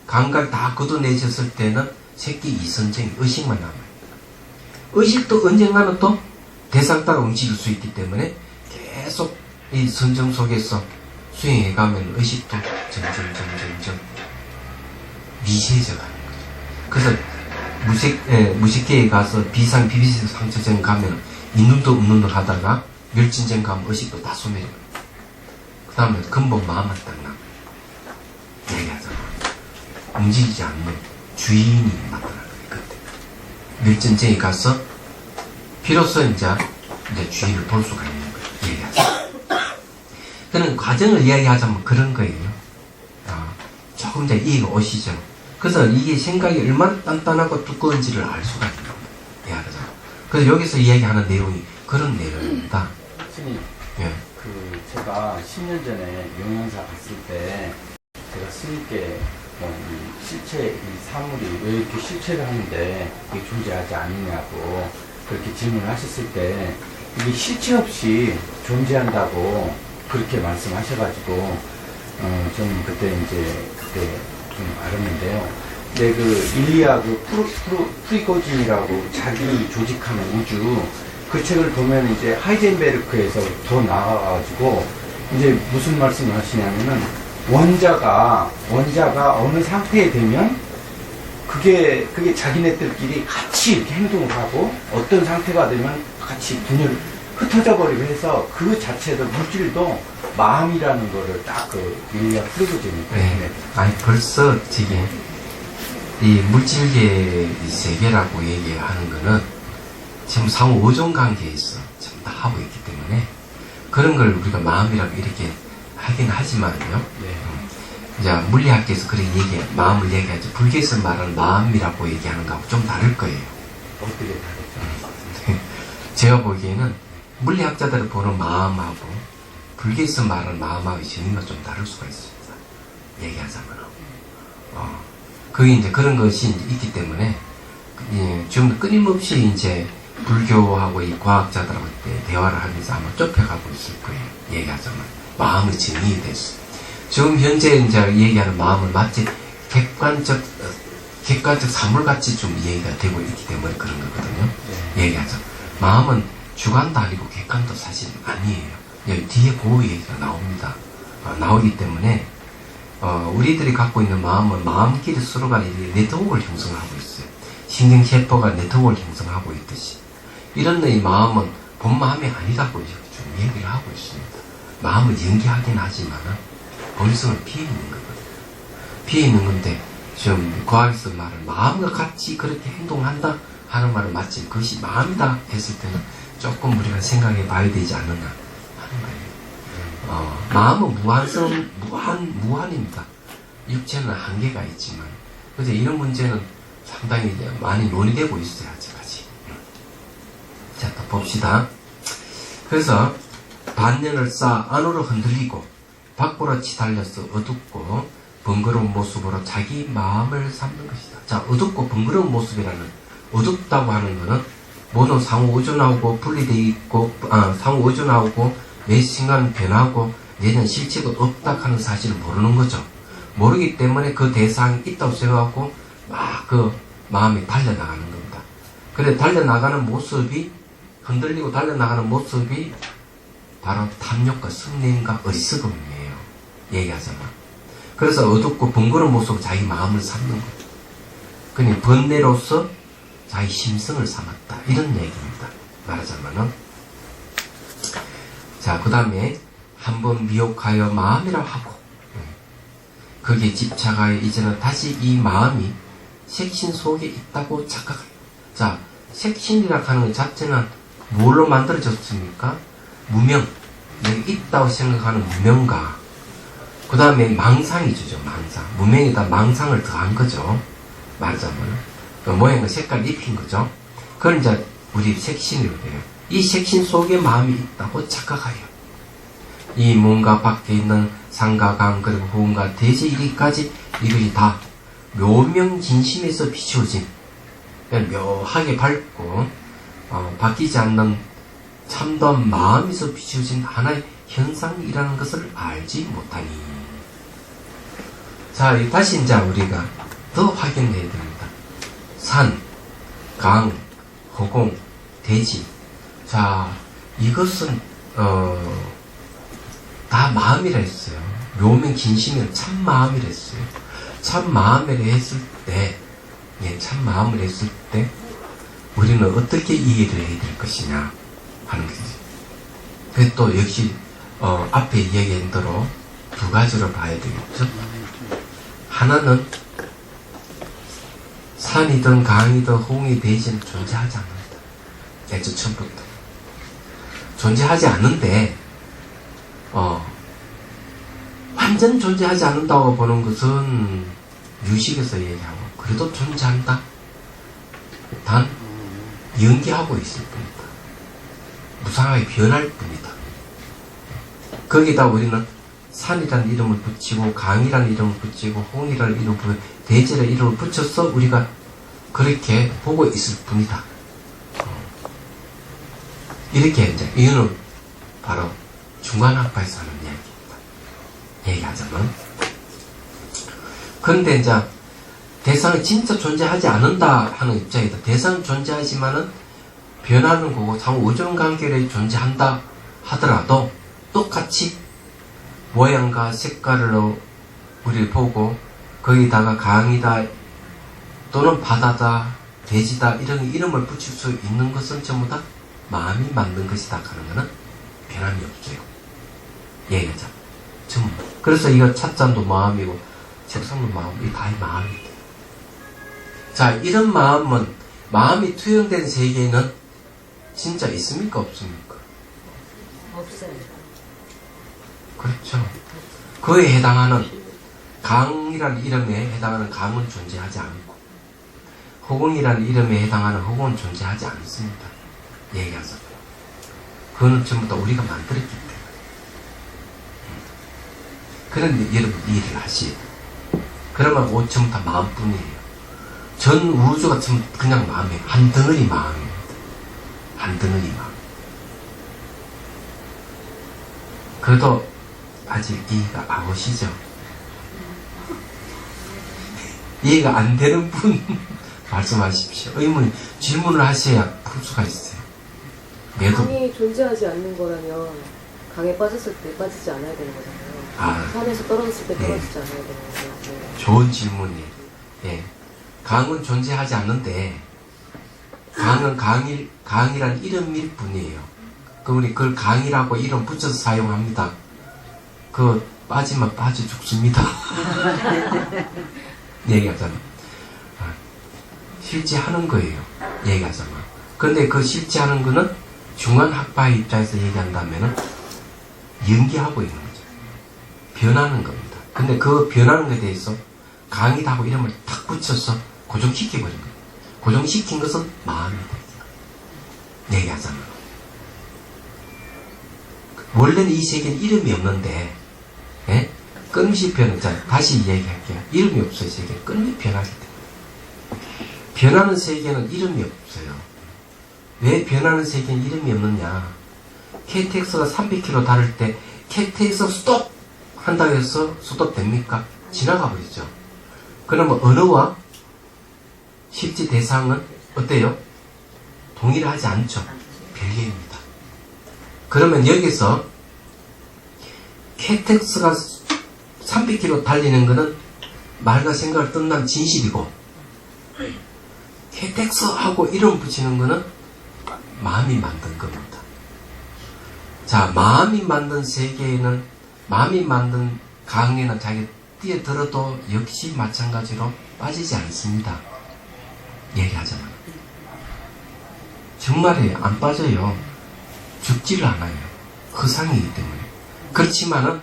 감각이 다 거둬내졌을 때는 새끼 이선정이 의식만 남아요. 의식도 언젠가는 또 대상 따라 움직일 수 있기 때문에 계속 이 선정 속에서 수행해 가면 의식도 점점 미세해져 가는 거죠. 그래서 무식계에 가서 비상 비비상 상처전 가면 있는 도 없는 도 하다가 멸진전 가면 의식도 다 소멸해요. 그 다음에 근본 마음만 딱 남아요. 얘기하잖아. 움직이지 않는 주인이 나타나는 거예요. 그때 멸진전에 가서 비로소 이제 주인을 볼 수가 있는 거예요. 얘기하자. 그는 과정을 이야기하자면 그런 거예요. 조금 더 이해가 오시죠. 그래서 이게 생각이 얼마나 단단하고 두꺼운지를 알 수가 있는 겁니다. 이해하자. 그래서 여기서 이야기하는 내용이 그런 내용입니다. 스님, 예. 제가 10년 전에 영양사 갔을 때 제가 스님께 이 실체, 이 사물이 왜 이렇게 실체를 하는데 이게 존재하지 않느냐고 그렇게 질문을 하셨을 때 이게 실체 없이 존재한다고 그렇게 말씀하셔가지고 좀 그때 좀 알았는데요. 네, 그 일리아 프리고진이라고 자기 조직하는 우주 그 책을 보면 이제 하이젠베르크에서 더 나아가지고 이제 무슨 말씀을 하시냐면은 원자가 어느 상태에 되면 그게 자기네들끼리 같이 이렇게 행동을 하고 어떤 상태가 되면 같이 분열 흩어져 버리고 해서 그 자체도 물질도 마음이라는 거를 딱 그 일리아 프리고진이 네. 아니 벌써 지금 이 물질계 이 세계라고 얘기하는 거는 지금 상호 오존 관계에 있어 지금 다 하고 있기 때문에 그런 걸 우리가 마음이라고 이렇게 하긴 하지만요. 네. 이제 물리학계에서 그렇게 마음을 얘기하지 불교에서 말하는 마음이라고 얘기하는 거하고 좀 다를 거예요. 어떻게 다르죠? 제가 보기에는 물리학자들이 보는 마음하고 불교에서 말하는 마음하고 정의가 좀 다를 수가 있습니다. 얘기하자면. 그게 이제 그런 것이 이제 있기 때문에, 지금 끊임없이 이제 불교하고 이 과학자들하고 대화를 하면서 아마 좁혀가고 있을 거예요. 얘기하자면. 마음의 정의에 대해서. 지금 현재 이제 얘기하는 마음은 마치 객관적 사물같이 좀 얘기가 되고 있기 때문에 그런 거거든요. 얘기하자. 마음은 주관도 아니고 객관도 사실 아니에요. 여기 뒤에 그 얘기가 나옵니다. 나오기 때문에, 우리들이 갖고 있는 마음은 마음끼리 서로가 네트워크를 형성하고 있어요. 신경세포가 네트워크를 형성하고 있듯이. 이런 이 마음은 본 마음이 아니라고 좀 얘기를 하고 있습니다. 마음을 연기하긴 하지만, 본성을 피해 있는 거거든요. 피해 있는 건데, 지금 과학에서 말하는 마음과 같이 그렇게 행동한다 하는 말은 마치 그것이 마음이다 했을 때는 조금 우리가 생각해 봐야 되지 않느냐 하는 말이에요. 마음은 무한입니다. 육체는 한계가 있지만, 그래서 이런 문제는 상당히 이제 많이 논의되고 있어요, 아직까지. 자, 또 봅시다. 그래서 반년을 쌓아 안으로 흔들리고 밖으로 치달려서 어둡고 번거로운 모습으로 자기 마음을 삼는 것이다. 자, 어둡고 번거로운 모습이라는, 어둡다고 하는 것은 모든 상호 의존하고 분리되어 있고, 상호 의존하고 매 순간 변하고 내는 실체가 없다 하는 사실을 모르는 거죠. 모르기 때문에 그 대상이 있다고 생각하고 막 그 마음이 달려나가는 겁니다. 그래 달려나가는 모습이, 흔들리고 달려나가는 모습이 바로 탐욕과 성냄과 어리석음이에요. 얘기하자면. 그래서 어둡고 번거로운 모습으로 자기 마음을 삼는 거예요. 그니 번뇌로서 자기 심성을 삼았다. 이런 얘기입니다. 말하자면은. 자, 그 다음에 한번 미혹하여 마음이라 하고, 거기에 집착하여 이제는 다시 이 마음이 색신 속에 있다고 착각해요. 자, 색신이라고 하는 것 자체는 뭘로 만들어졌습니까? 무명. 여기 있다고 생각하는 무명과, 그 다음에 망상이죠, 망상. 무명에다 망상을 더한 거죠. 말하자면. 그 모양과 색깔 입힌 거죠. 그걸 이제 우리 색신이라고 해요. 이 색신 속에 마음이 있다고 착각하여. 이 뭔가 밖에 있는 상과 강, 그리고 호응과 대제 이리까지 이것이 다 묘명진심에서 비추어진, 묘하게 밝고, 바뀌지 않는 참된 마음에서 비추어진 하나의 현상이라는 것을 알지 못하니. 자, 다시 이제 우리가 더 확인해야 됩니다. 산, 강, 허공, 대지. 자, 이것은, 다 마음이라 했어요. 묘명 진심은 참 마음이라 했어요. 참 마음이라 했을 때, 참 마음을 했을 때, 우리는 어떻게 이해를 해야 될 것이냐 하는 거지. 그래서 또 역시, 앞에 얘기한 대로 두 가지로 봐야 되겠죠. 하나는, 산이든 강이든 홍이 대지는 존재하지 않는다. 애초 처음부터. 존재하지 않는데, 완전 존재하지 않는다고 보는 것은 유식에서 얘기하고, 그래도 존재한다. 단, 연기하고 있을 뿐이다. 무상하게 변할 뿐이다. 거기다 우리는 산이라는 이름을 붙이고, 강이라는 이름을 붙이고, 홍이라는 이름을 붙이고, 대지라는 이름을 붙여서 우리가 그렇게 보고 있을 뿐이다. 이렇게 이제, 이거는 바로 중간학파에서 하는 이야기입니다. 얘기하자면. 그런데 이제, 대상이 진짜 존재하지 않는다 하는 입장이다. 대상은 존재하지만은 변하는 거고 상호 의존관계로 존재한다 하더라도 똑같이 모양과 색깔로 우리를 보고 거기다가 강이다 또는 바다다 돼지다 이런 이름을 붙일 수 있는 것은 전부 다 마음이 만든 것이다 하는 것은 변함이 없어요. 얘기하자. 전부. 그래서 이거 찻잔도 마음이고 책상도 마음, 이 다 마음이다. 자, 이런 마음이 투영된 세계에는 진짜 있습니까? 없습니까? 없어요. 그렇죠. 그에 해당하는 강이라는 이름에 해당하는 강은 존재하지 않고 허공이라는 이름에 해당하는 허공은 존재하지 않습니다. 얘기하자. 그거는 전부 다 우리가 만들었기 때문에. 그런데 여러분 이해를 하시야 돼요. 그러면 전부 다 마음뿐이에요. 전 우주가 전부 그냥 마음이에요. 한 덩어리 마음입니다. 한 덩어리 마음. 그래도 아직 이해가 안 오시죠? 이해가 안 되는 분 말씀하십시오. 질문을 하셔야 풀 수가 있어요. 매도. 강이 존재하지 않는 거라면 강에 빠졌을 때 빠지지 않아야 되는 거잖아요. 아, 산에서 떨어졌을 때 네. 떨어지지 않아야 되는 거잖아요. 네. 좋은 질문이에요. 예. 강은 존재하지 않는데, 강은 강이란 이름일 뿐이에요. 그러니 그걸 강이라고 이름 붙여서 사용합니다. 그, 빠지면 빠져 죽습니다. 얘기하자면. 실제 하는 거예요. 얘기하자면. 근데 그 실제 하는 거는 중간학파의 입장에서 얘기한다면은 연기하고 있는 거죠. 변하는 겁니다. 근데 그 변하는 것에 대해서 강이다 하고 이름을 탁 붙여서 고정시켜버린 거예요. 고정시킨 것은 마음이다. 얘기하자면. 원래는 이 세계는 이름이 없는데, 예? 끊임없이 변하는, 자, 다시 얘기할게요. 이름이 없어요, 세계. 끊임없이 변하기 때문에. 변하는 세계는 이름이 없어요. 왜 변하는 세계는 이름이 없느냐? KTX가 300km 다를 때 KTX 스톱! 한다고 해서 스톱 됩니까? 지나가 버리죠. 그러면 언어와 실제 대상은 어때요? 동일하지 않죠. 별개입니다. 그러면 여기서 KTX가 300km 달리는 것은 말과 생각을 떠난 진실이고 KTX 하고 이름 붙이는 것은 마음이 만든 겁니다. 자, 마음이 만든 세계에는 마음이 만든 강에는 자기 뛰어들어도 역시 마찬가지로 빠지지 않습니다. 얘기하잖아요. 정말이에요. 안 빠져요. 죽지를 않아요. 허상이기 때문에. 그렇지만은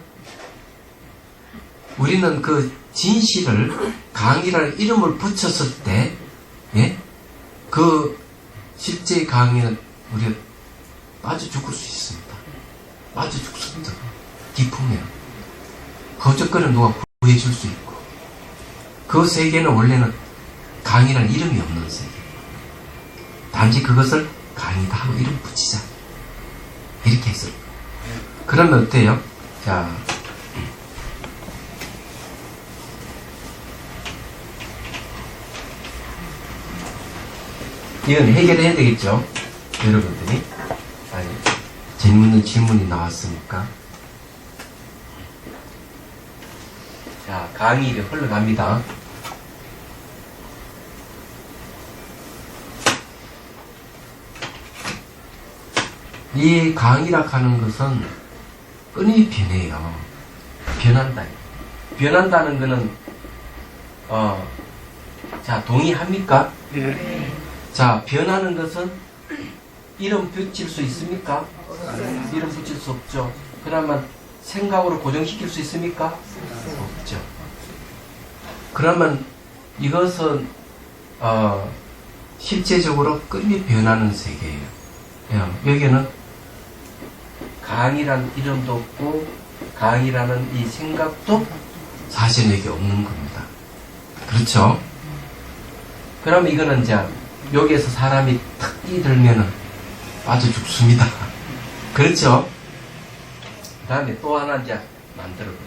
우리는 그 진실을 강이라는 이름을 붙였을 때, 예? 그 실제 강에는 우리가 빠져 죽을 수 있습니다. 빠져 죽습니다. 깊으면. 거적거리는 누가 구해줄 수 있고. 그 세계는 원래는 강이라는 이름이 없는 세계. 단지 그것을 강이다 하고 이름 붙이자. 이렇게 했어요. 그러면 어때요? 자. 이건 해결해야 되겠죠? 여러분들이. 아니, 재밌는 질문이 나왔으니까. 자, 강의 흘러갑니다. 이 강이라 하는 것은 끊임이 변해요. 변한다. 변한다는 것은, 자, 동의합니까? 네. 자, 변하는 것은 이름 붙일 수 있습니까? 이름 붙일 수 없죠. 그러면 생각으로 고정시킬 수 있습니까? 없죠. 그러면 이것은 실제적으로 끊임이 변하는 세계예요. 여기는 강이라는 이름도 없고 강이라는 이 생각도 사실 여기 없는 겁니다. 그렇죠? 그러면 이거는 이제 여기에서 사람이 탁 뛰들면은 빠져 죽습니다. 그렇죠? 그 다음에 또 하나 이제 만들어 보죠.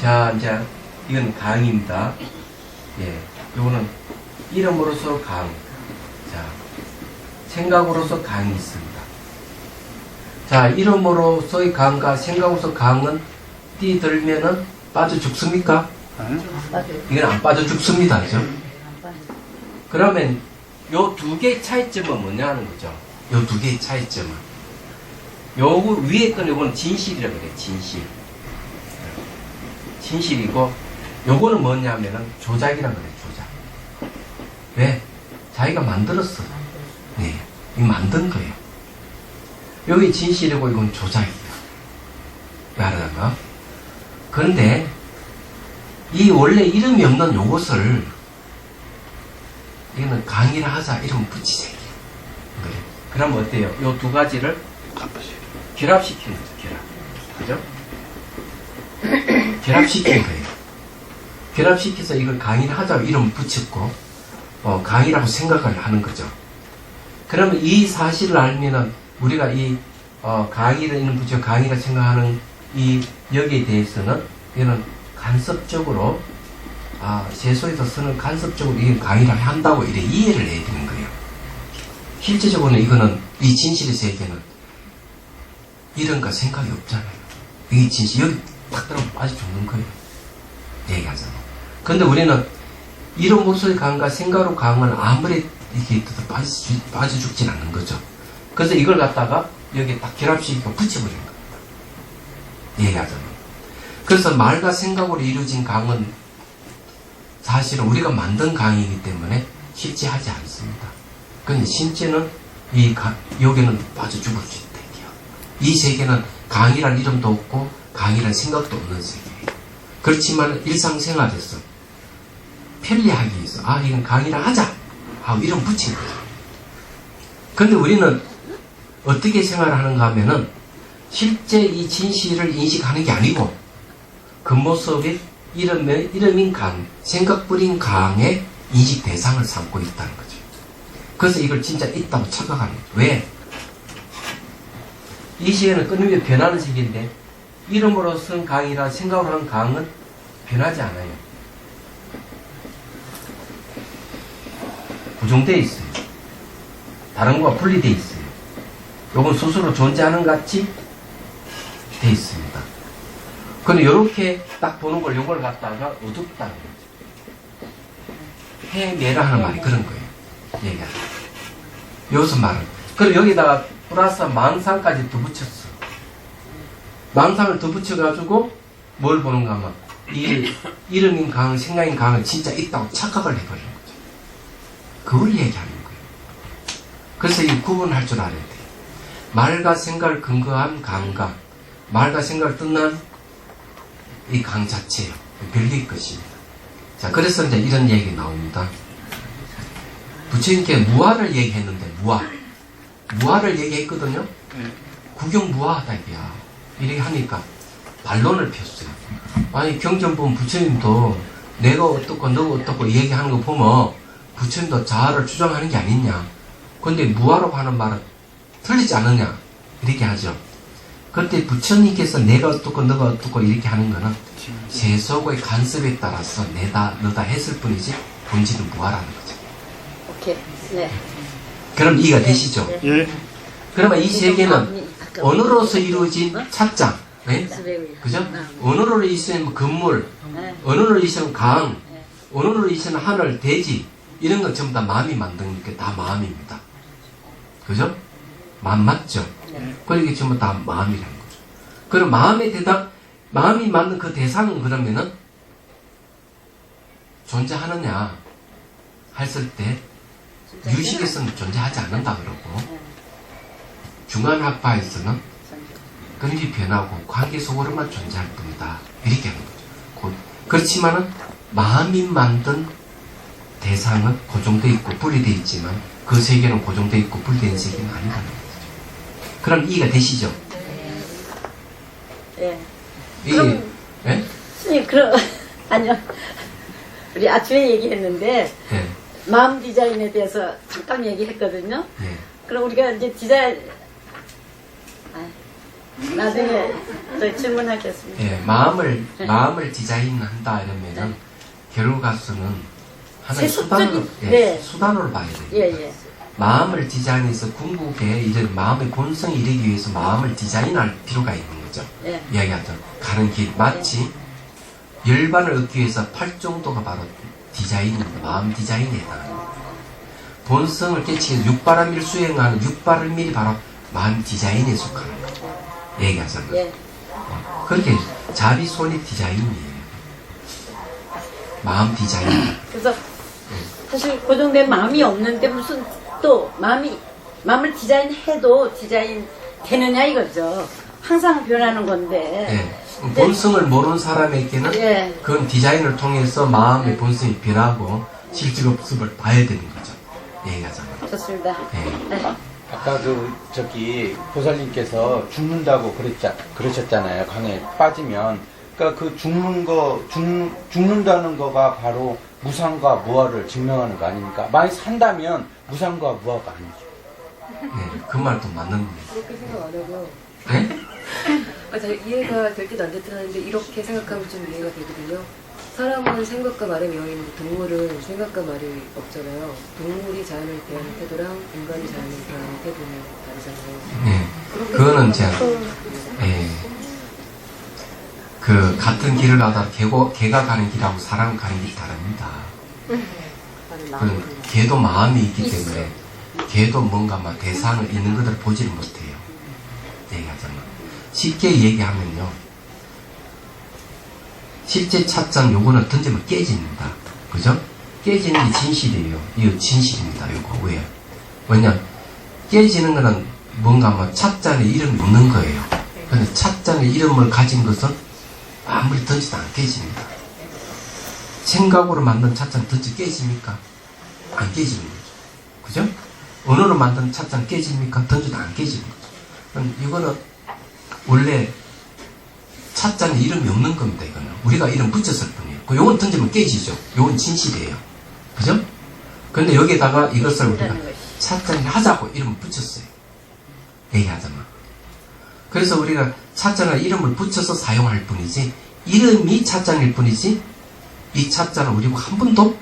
자, 이제 이건 강입니다. 예, 요거는 이름으로서 강. 자, 생각으로서 강이 있습니다. 자, 이름으로서의 강과 생각으로서 강은 뛰들면은 빠져 죽습니까? 이건 안 빠져 죽습니다. 그죠? 그러면 요 두 개의 차이점은 뭐냐 하는 거죠? 요 두 개의 차이점은. 요거 위에 건 요거는 진실이라고 그래요. 진실. 진실이고, 요거는 뭐냐면은 조작이라고 그래요. 조작. 왜? 자기가 만들었어. 네. 이거 만든 거예요. 여기 진실이고 이건 조작이에요. 왜 알아요? 그런데 이 원래 이름이 없는 요것을 이거는 강의를 하자 이름 붙이세요. 그래. 그럼 어때요? 요 두 가지를 결합시키는 거죠. 결합. 그죠? 결합시킨 거예요. 결합시켜서 이걸 강의를 하자고 이름 붙였고 강의라고 생각을 하는 거죠. 그러면 이 사실을 알면은 우리가 이 강의를 이름 붙여 강의라 생각하는 이 여기에 대해서는 이거는 간섭적으로 세소에서 쓰는 간섭적으로 이게 강의를 한다고 이래 이해를 해야 되는 거예요. 실제적으로는 이거는 이 진실의 세계는 이런 거 생각이 없잖아요. 이 진실 여기 딱 들어가면 빠져 죽는 거예요. 얘기하잖아. 근데 우리는 이름으로서의 강과 생각으로 강은 아무리 이렇게 빠져 죽진 않는 거죠. 그래서 이걸 갖다가 여기에 딱 결합시키고 붙여버린 겁니다. 얘기하잖아. 그래서 말과 생각으로 이루어진 강은 사실은 우리가 만든 강이기 때문에 실제 하지 않습니다. 그런데 실제는 여기는 빠져 죽을 수 있대요. 이 세계는 강이란 이름도 없고 강이란 생각도 없는 세계예요. 그렇지만 일상생활에서 편리하기 위해서 이건 강이라 하자 하고 이름 붙인 거죠. 그런데 우리는 어떻게 생활하는가 하면은 실제 이 진실을 인식하는 게 아니고 그 모습이 이름인 강, 생각뿐인 강의 인식 대상을 삼고 있다는 거죠. 그래서 이걸 진짜 있다고 착각하는 거죠. 왜? 이 시계는 끊임없이 변하는 세계인데 이름으로 쓴 강이라 생각으로 한 강은 변하지 않아요. 고정되어 있어요. 다른 거와 분리되어 있어요. 요건 스스로 존재하는 것 같이 되어 있습니다. 근데 이렇게 딱 보는 걸 요걸 갖다가 어둡다는 거죠. 해매라 하는 말이 그런 거예요. 얘기하는 여기서 말은. 그리고 여기다가 플러스 망상까지 더 붙였어. 망상을 더 붙여가지고 뭘 보는가 하면 이름인 강, 생각인 강은 진짜 있다고 착각을 해버리는 거죠. 그걸 얘기하는 거예요. 그래서 이 구분할 줄 알아야 돼요. 말과 생각을 근거한 강과 말과 생각을 뜻난 이 강 자체예요. 별개의 것입니다. 자, 그래서 이제 이런 얘기 나옵니다. 부처님께 무아를 얘기했는데, 무아를 얘기했거든요? 구경무아하다, 이게야. 이렇게 하니까 반론을 폈어요. 아니, 경전 보면 부처님도 내가 어떻고, 너가 어떻고 얘기하는 거 보면 부처님도 자아를 주장하는 게 아니냐. 근데 무아라고 하는 말은 틀리지 않느냐. 이렇게 하죠. 그때 부처님께서 내가 어떻고 너가 어떻고 이렇게 하는 거는 세속의 간섭에 따라서 내다 너다 했을 뿐이지 본질은 무아라는 거죠. 오케이. 네. 그럼 이해가 되시죠? 네. 그러면 이 세계는 언어로서 이루어진 착장, 네? 그죠? 언어로 있으면 건물, 언어로 있으면 강, 언어로 있으면 하늘, 대지 이런 건 전부 다 마음이 만든 게 다 마음입니다. 그죠? 마음 맞죠? 그리고 이게 전부 다 마음이라는 거죠. 그럼 마음이 만든 그 대상은 그러면은 존재하느냐 했을 때 유식에서는 존재하지 않는다 그러고 중간학파에서는 끊임이 변하고 관계 속으로만 존재할 뿐이다 이렇게 하는 거죠. 그렇지만은 마음이 만든 대상은 고정되어 있고 분리되어 있지만 그 세계는 고정되어 있고 분리된 세계는 아니라는 거죠. 그럼 이해가 되시죠? 네. 이게, 예? 스님, 아니요. 우리 아침에 얘기했는데, 예. 마음 디자인에 대해서 잠깐 얘기했거든요. 예. 그럼 우리가 이제 디자인, 나중에 저 질문하겠습니다. 예, 마음을 디자인한다 이러면은 결국 가서는 하나의 수단으로, 세속적인- 예, 네. 수단으로 봐야 됩니다. 예. 마음을 디자인해서 궁극에 이런 마음의 본성이 이르기 위해서 마음을 디자인할 필요가 있는 거죠. 예. 이야기하던 가는 길 마치 열반을 얻기 위해서 팔 정도가 바로 디자인입니다. 마음 디자인에 해당합니다. 본성을 깨치기 위해서 육바람일 수행하는 육바람일이 바로 마음 디자인에 속하는 거죠. 얘기하자면 예. 그렇게 자비손익 디자인이에요. 마음 디자인. 그래서 사실 고정된 마음이 없는데 무슨 또 마음을 디자인해도 디자인 되느냐 이거죠. 항상 변하는 건데. 예. 본성을 모르는 사람에게는 예. 그건 디자인을 통해서 마음의 본성이 변하고 실질 없음을 봐야 되는 거죠. 얘기하자면. 좋습니다. 예. 네. 아까 저기 보살님께서 죽는다고 그러셨잖아요. 강에 빠지면. 그러니까 그 죽는다는 거가 바로 무상과 무아를 증명하는 거 아닙니까? 많이 산다면 무상과 무아가 아니죠. 네, 그 말도 맞는 겁니다. 그렇게 생각 안 하고요. 네? 잘 이해가 될 듯 안 될 듯 하는데 이렇게 생각하면 좀 이해가 되거든요. 사람은 생각과 말에 명인데 동물은 생각과 말이 없잖아요. 동물이 자연을 대하는 태도랑 인간이 자연을 대하는 태도는 다르잖아요. 네. 그거는 제가, 예. 그, 같은 길을 가다 개가 가는 길하고 사람 가는 길이 다릅니다. 그, 개도 마음이 있기 때문에, 개도 뭔가 막 대상을 있는 것을 보지를 못해요. 얘기하자면. 쉽게 얘기하면요. 실제 찻잔 요거는 던지면 깨집니다. 그죠? 깨지는 게 진실이에요. 이거 진실입니다. 요거. 왜? 왜냐면, 깨지는 거는 뭔가 뭐 찻잔에 이름이 없는 거예요. 근데 찻잔에 이름을 가진 것은 아무리 던지도 안 깨집니다. 생각으로 만든 찻잔 던지 깨집니까? 안 깨지는 거죠. 그죠? 언어로 만든 찻잔 깨집니까? 던져도 안 깨지는 거죠. 그럼 이거는 원래 찻잔에 이름이 없는 겁니다. 이거는 우리가 이름 붙였을 뿐이에요. 요건 던지면 깨지죠. 요건 진실이에요. 그죠? 근데 여기다가 이것을 우리가 찻잔을 하자고 이름을 붙였어요. 얘기하자면. 그래서 우리가 찻잔에 이름을 붙여서 사용할 뿐이지, 이름이 찻잔일 뿐이지, 이 찻잔을 우리가 한 번도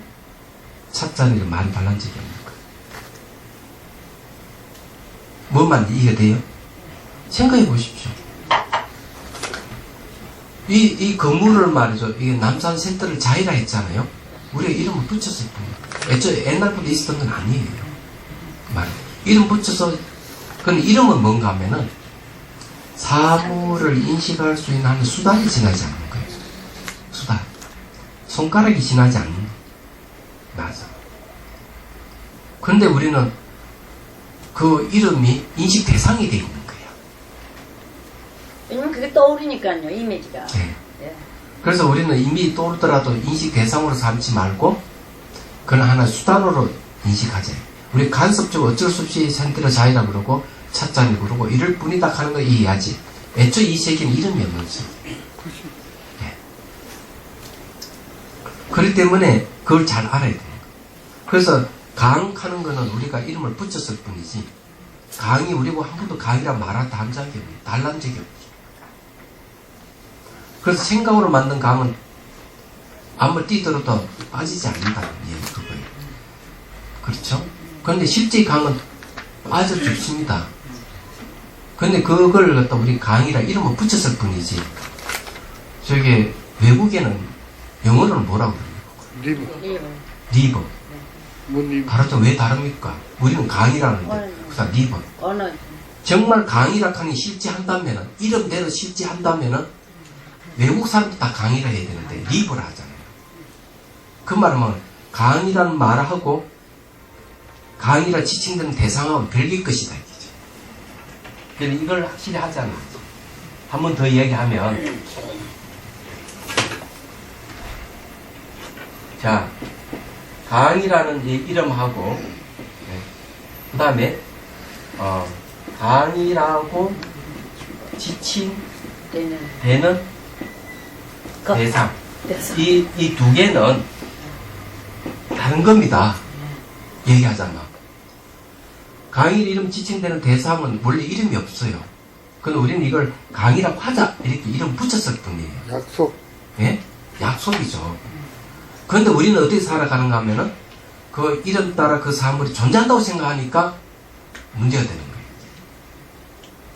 찻잔에 말이 달란 적이 없는 거예요. 뭐만 이해가 돼요? 생각해 보십시오. 이 건물을 말이죠. 이게 남산 센터를 자이라 했잖아요. 우리가 이름을 붙였을 뿐이에요. 애초에 옛날부터 있었던 건 아니에요. 이름 붙여서, 근데 이름은 뭔가 하면은, 사물을 인식할 수 있는 한 수단이 지나지 않는 거예요. 수단. 손가락이 지나지 않는 거예요. 맞아. 그런데 우리는 그 이름이 인식 대상이 되어 있는 거예요. 왜냐면 그게 떠오르니까요, 이미지가. 네. 예. 그래서 우리는 이미 떠오르더라도 인식 대상으로 삼지 말고, 그건 하나의 수단으로 인식하자. 우리 간섭적으로 어쩔 수 없이 센터를 자이라 그러고, 찻잔이 그러고 이럴 뿐이다 하는 거 이해하지. 애초에 이 세계는 이름이 없는 거지. 예. 그렇기 때문에 그걸 잘 알아야 돼요. 그래서 강하는 거는 우리가 이름을 붙였을 뿐이지, 강이 우리고 한 번도 강이라 말하다 한 적이 없어요. 달란 적이 없어요. 그래서 생각으로 만든 강은 아무리 뛰더라도 빠지지 않는다는 얘기 그거예요. 그렇죠? 그런데 실제 강은 빠져 죽습니다. 근데 그걸 갖다 우리 강이라 이름을 붙였을 뿐이지, 저게 외국에는 영어로는 뭐라고 그러냐고. 리버. 다르죠. 왜 다릅니까? 우리는 강이라는데, 그다음 리버. 어느, 정말 강이라 하니 실제 한다면은, 이름대로 실제 한다면은, 외국 사람도 다 강이라 해야 되는데, 리버라 하잖아요. 그 말은 강이라는 말하고, 강이라 지칭되는 대상하고는 별개의 것이다. 이거죠. 이걸 확실히 하잖아요. 한 번 더 이야기하면, 자, 강이라는 이름하고, 그 다음에, 강이라고 지칭되는 대상. 이 두 개는 다른 겁니다. 얘기하자면. 강의 이름 지칭되는 대상은 원래 이름이 없어요. 근데 우리는 이걸 강이라고 하자 이렇게 이름 붙였을 뿐이에요. 약속. 예? 약속이죠. 그런데 우리는 어떻게 살아가는가 하면은 그 이름 따라 그 사물이 존재한다고 생각하니까 문제가 되는 거예요.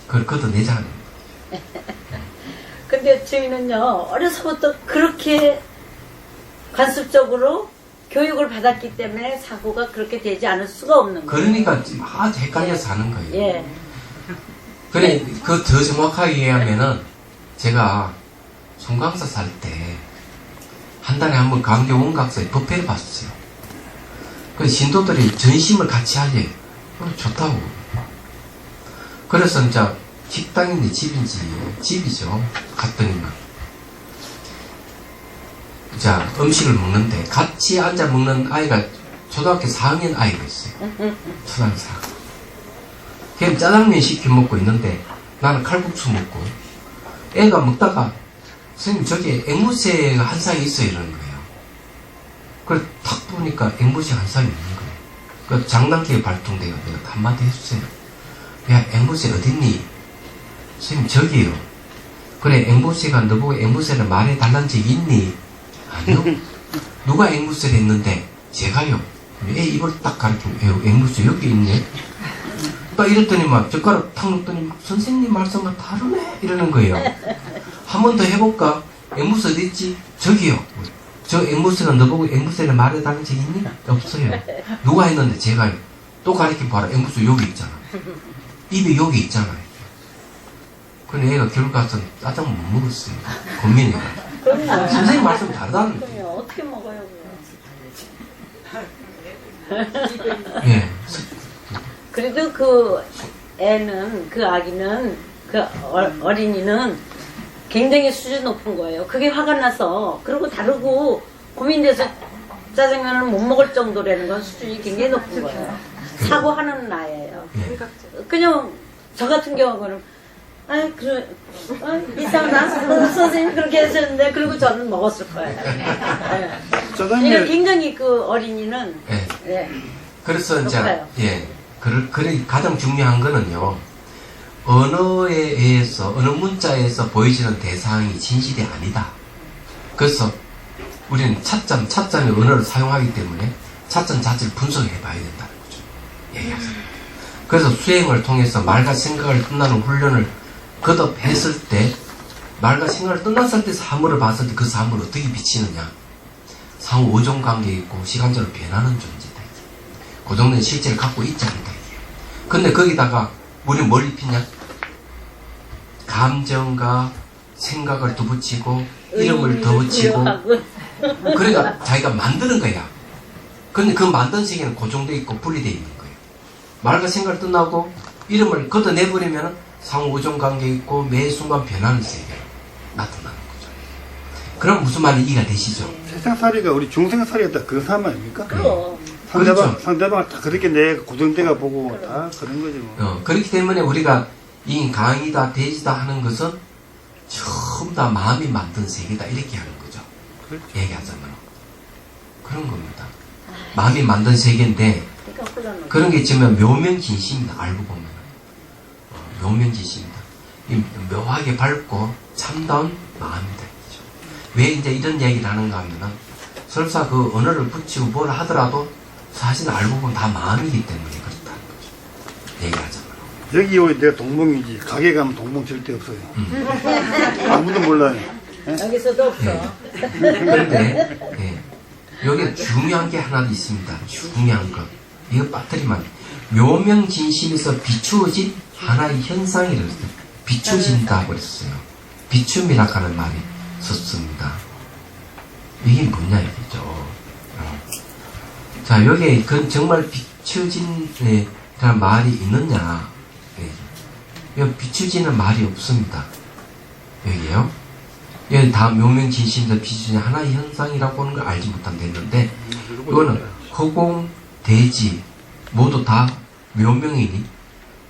그걸 걷어내자는 거예요. 근데 저희는요, 어려서부터 그렇게 관습적으로 교육을 받았기 때문에 사고가 그렇게 되지 않을 수가 없는 거예요. 그러니까 지금 아주 헷갈려서 사는 거예요. 예. 그래, 그 더 정확하게 얘기하면은 제가 송강사 살 때 한 달에 한 번 강교 원각사에 법회를 봤어요. 그 신도들이 전심을 같이 하래요. 좋다고. 그래서 이제 식당인지 집인지 집이죠. 갔더니만 자 음식을 먹는데 같이 앉아 먹는 아이가 초등학교 4학년 아이가 있어요. 초등학교 4학년. 걔는 짜장면 시켜 먹고 있는데 나는 칼국수 먹고 애가 먹다가 선생님 저기 앵무새가 한 쌍이 있어요 이러는 거예요. 그걸 탁 보니까 앵무새 한 쌍이 있는 거예요. 그 장난기에 발동돼요. 내가 한마디 해주세요. 야 앵무새 어딨니? 선생님 저기요. 그래 앵무새가 너보고 앵무새를 말해달란 적이 있니? 아니요. 누가 앵무새를 했는데 제가요. 애 입을 딱 가리키면 앵무새 여기 있네. 딱 이랬더니만 젓가락 탁 놓더니 선생님 말씀과 다르네 이러는 거예요. 한 번 더 해볼까? 앵무새 어디 있지? 저기요. 저 앵무새가 너보고 앵무새를 말해달라는 적이 있니? 없어요. 누가 했는데 제가요. 또 가리켜 봐라. 앵무새 여기 있잖아. 입이 여기 있잖아요. 근데 애가 결국 가서 짜장면 못 먹었어요. 고민해가지고. 선생님 말씀 다르다는 거예요. 그럼요. 어떻게 먹어요, 그거. 예. 그래도 그 애는, 그 아기는, 그 어린이는 굉장히 수준 높은 거예요. 그게 화가 나서, 그리고 다르고 고민돼서 짜장면을 못 먹을 정도라는 건 수준이 굉장히 높은 거예요. 사고하는 나이예요. 예. 그냥 저 같은 경우는 이상하다. 선생님 그렇게 하셨는데 그리고 저는 먹었을 거예요. 예. 짜장면. 굉장히 그 어린이는 예. 예. 그래서 이제, 높아요. 예. 그래, 가장 중요한 거는요, 언어에 의해서, 어느 문자에서 보여지는 대상이 진실이 아니다. 그래서 우리는 차점의 언어를 사용하기 때문에 차점 자체를 분석해 봐야 된다는 거죠. 얘기하세요. 그래서 수행을 통해서 말과 생각을 끝나는 훈련을 거듭했을 때, 말과 생각을 끝났을 때 사물을 봤을 때 그 사물을 어떻게 비치느냐. 상호 오종 관계에 있고 시간적으로 변하는 존재다. 고정된 실제를 갖고 있지 않다. 근데 거기다가 우리 뭘 입히냐? 감정과 생각을 더 붙이고 이름을 더 붙이고 그러니까 자기가 만드는 거야. 근데 그 만든 세계는 고정되어 있고 분리되어 있는 거예요. 말과 생각을 떠나고 이름을 걷어내버리면 상호오종 관계에 있고 매 순간 변하는 세계로 나타나는 거죠. 그럼 무슨 말이 이해가 되시죠? 세상살이가 우리 중생살이가 다 그 삶 아닙니까? 그럼 그렇죠. 상대방을 다 그렇게 내 고정대가 보고 다 그런 거지 뭐. 그렇기 때문에 우리가 이 강이다 돼지다 하는 것은 전부 다 마음이 만든 세계다 이렇게 하는 거죠. 그렇죠. 얘기하자면 그런 겁니다. 마음이 만든 세계인데 그러니까 혼란을. 그런 게 있지만 묘명진심이다. 알고 보면 묘명진심이다. 이 묘하게 밝고 참다운 마음이다. 왜 이제 이런 얘기를 하는가 하면은 설사 그 언어를 붙이고 뭘 하더라도 사실 알고 보면 다 마음이기 때문에 그렇다는 거죠. 얘기하자면. 여기 오면 내가 동봉이지. 가게 가면 동봉 절대 없어요. 아무도 몰라요. 여기서도 없어. 그런데 예, 여기 중요한 게 하나 있습니다. 중요한 것. 이거 빠뜨리면 묘명진심에서 비추어진 하나의 현상이라고 했어요. 비추어진다 그랬어요. 비춤이라 하는 말이 썼습니다. 이게 뭐냐 이거죠. 자 여기에 그 정말 비추어진이라는 말이 있느냐. 여기 비추어지는 말이 없습니다. 여기에요. 여기 다 묘명진심에서 비추어진 하나의 현상이라고 하는 걸 알지 못하면 됐는데 이거는 허공, 대지 모두 다 묘명이니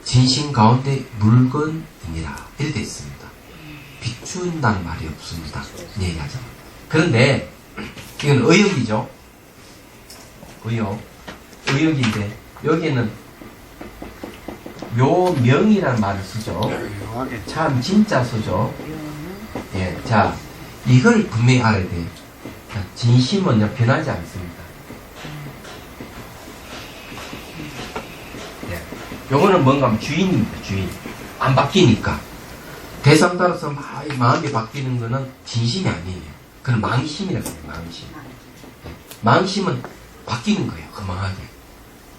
진심 가운데 물건이니라 이렇게 되어 있습니다. 비춘다는 말이 없습니다. 얘기하자. 그런데 이건 의역이죠. 의역인데 여기에는 묘명이라는 말을 쓰죠. 묘하게. 참 진짜 쓰죠. 예, 자, 이걸 분명히 알아야 돼요. 자, 진심은 변하지 않습니다. 예, 요거는 뭔가 하면 주인입니다, 주인. 안 바뀌니까. 대상 따라서 마음이 바뀌는 거는 진심이 아니에요. 그건 망심이라고 해요, 망심. 예, 망심은 바뀌는 거예요, 거망하게.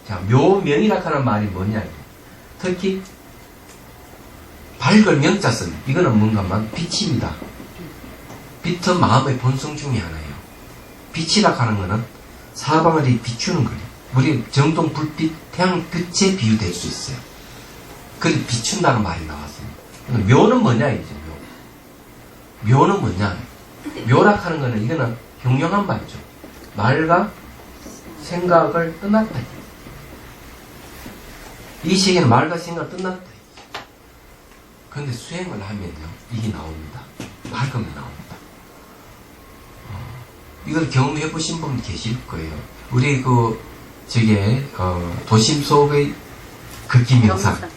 자, 묘명이라 하는 말이 뭐냐. 특히, 밝을 명자 쓴, 이거는 뭔가 하면 빛입니다. 빛은 마음의 본성 중에 하나예요. 빛이라 하는 거는 사방을 비추는 거예요. 우리 정동 불빛, 태양빛에 비유될 수 있어요. 그래서 비춘다는 말이 나왔습니다. 묘는 뭐냐, 이제 묘. 묘는 뭐냐. 묘라 하는 거는 이거는 경영한 말이죠. 말과 생각을 떠났다. 이 세계는 말과 생각을 떠났다. 그런데 수행을 하면요, 이게 나옵니다. 밝음이 나옵니다. 이걸 경험해 보신 분 계실 거예요. 우리 도심 속의 극기명상.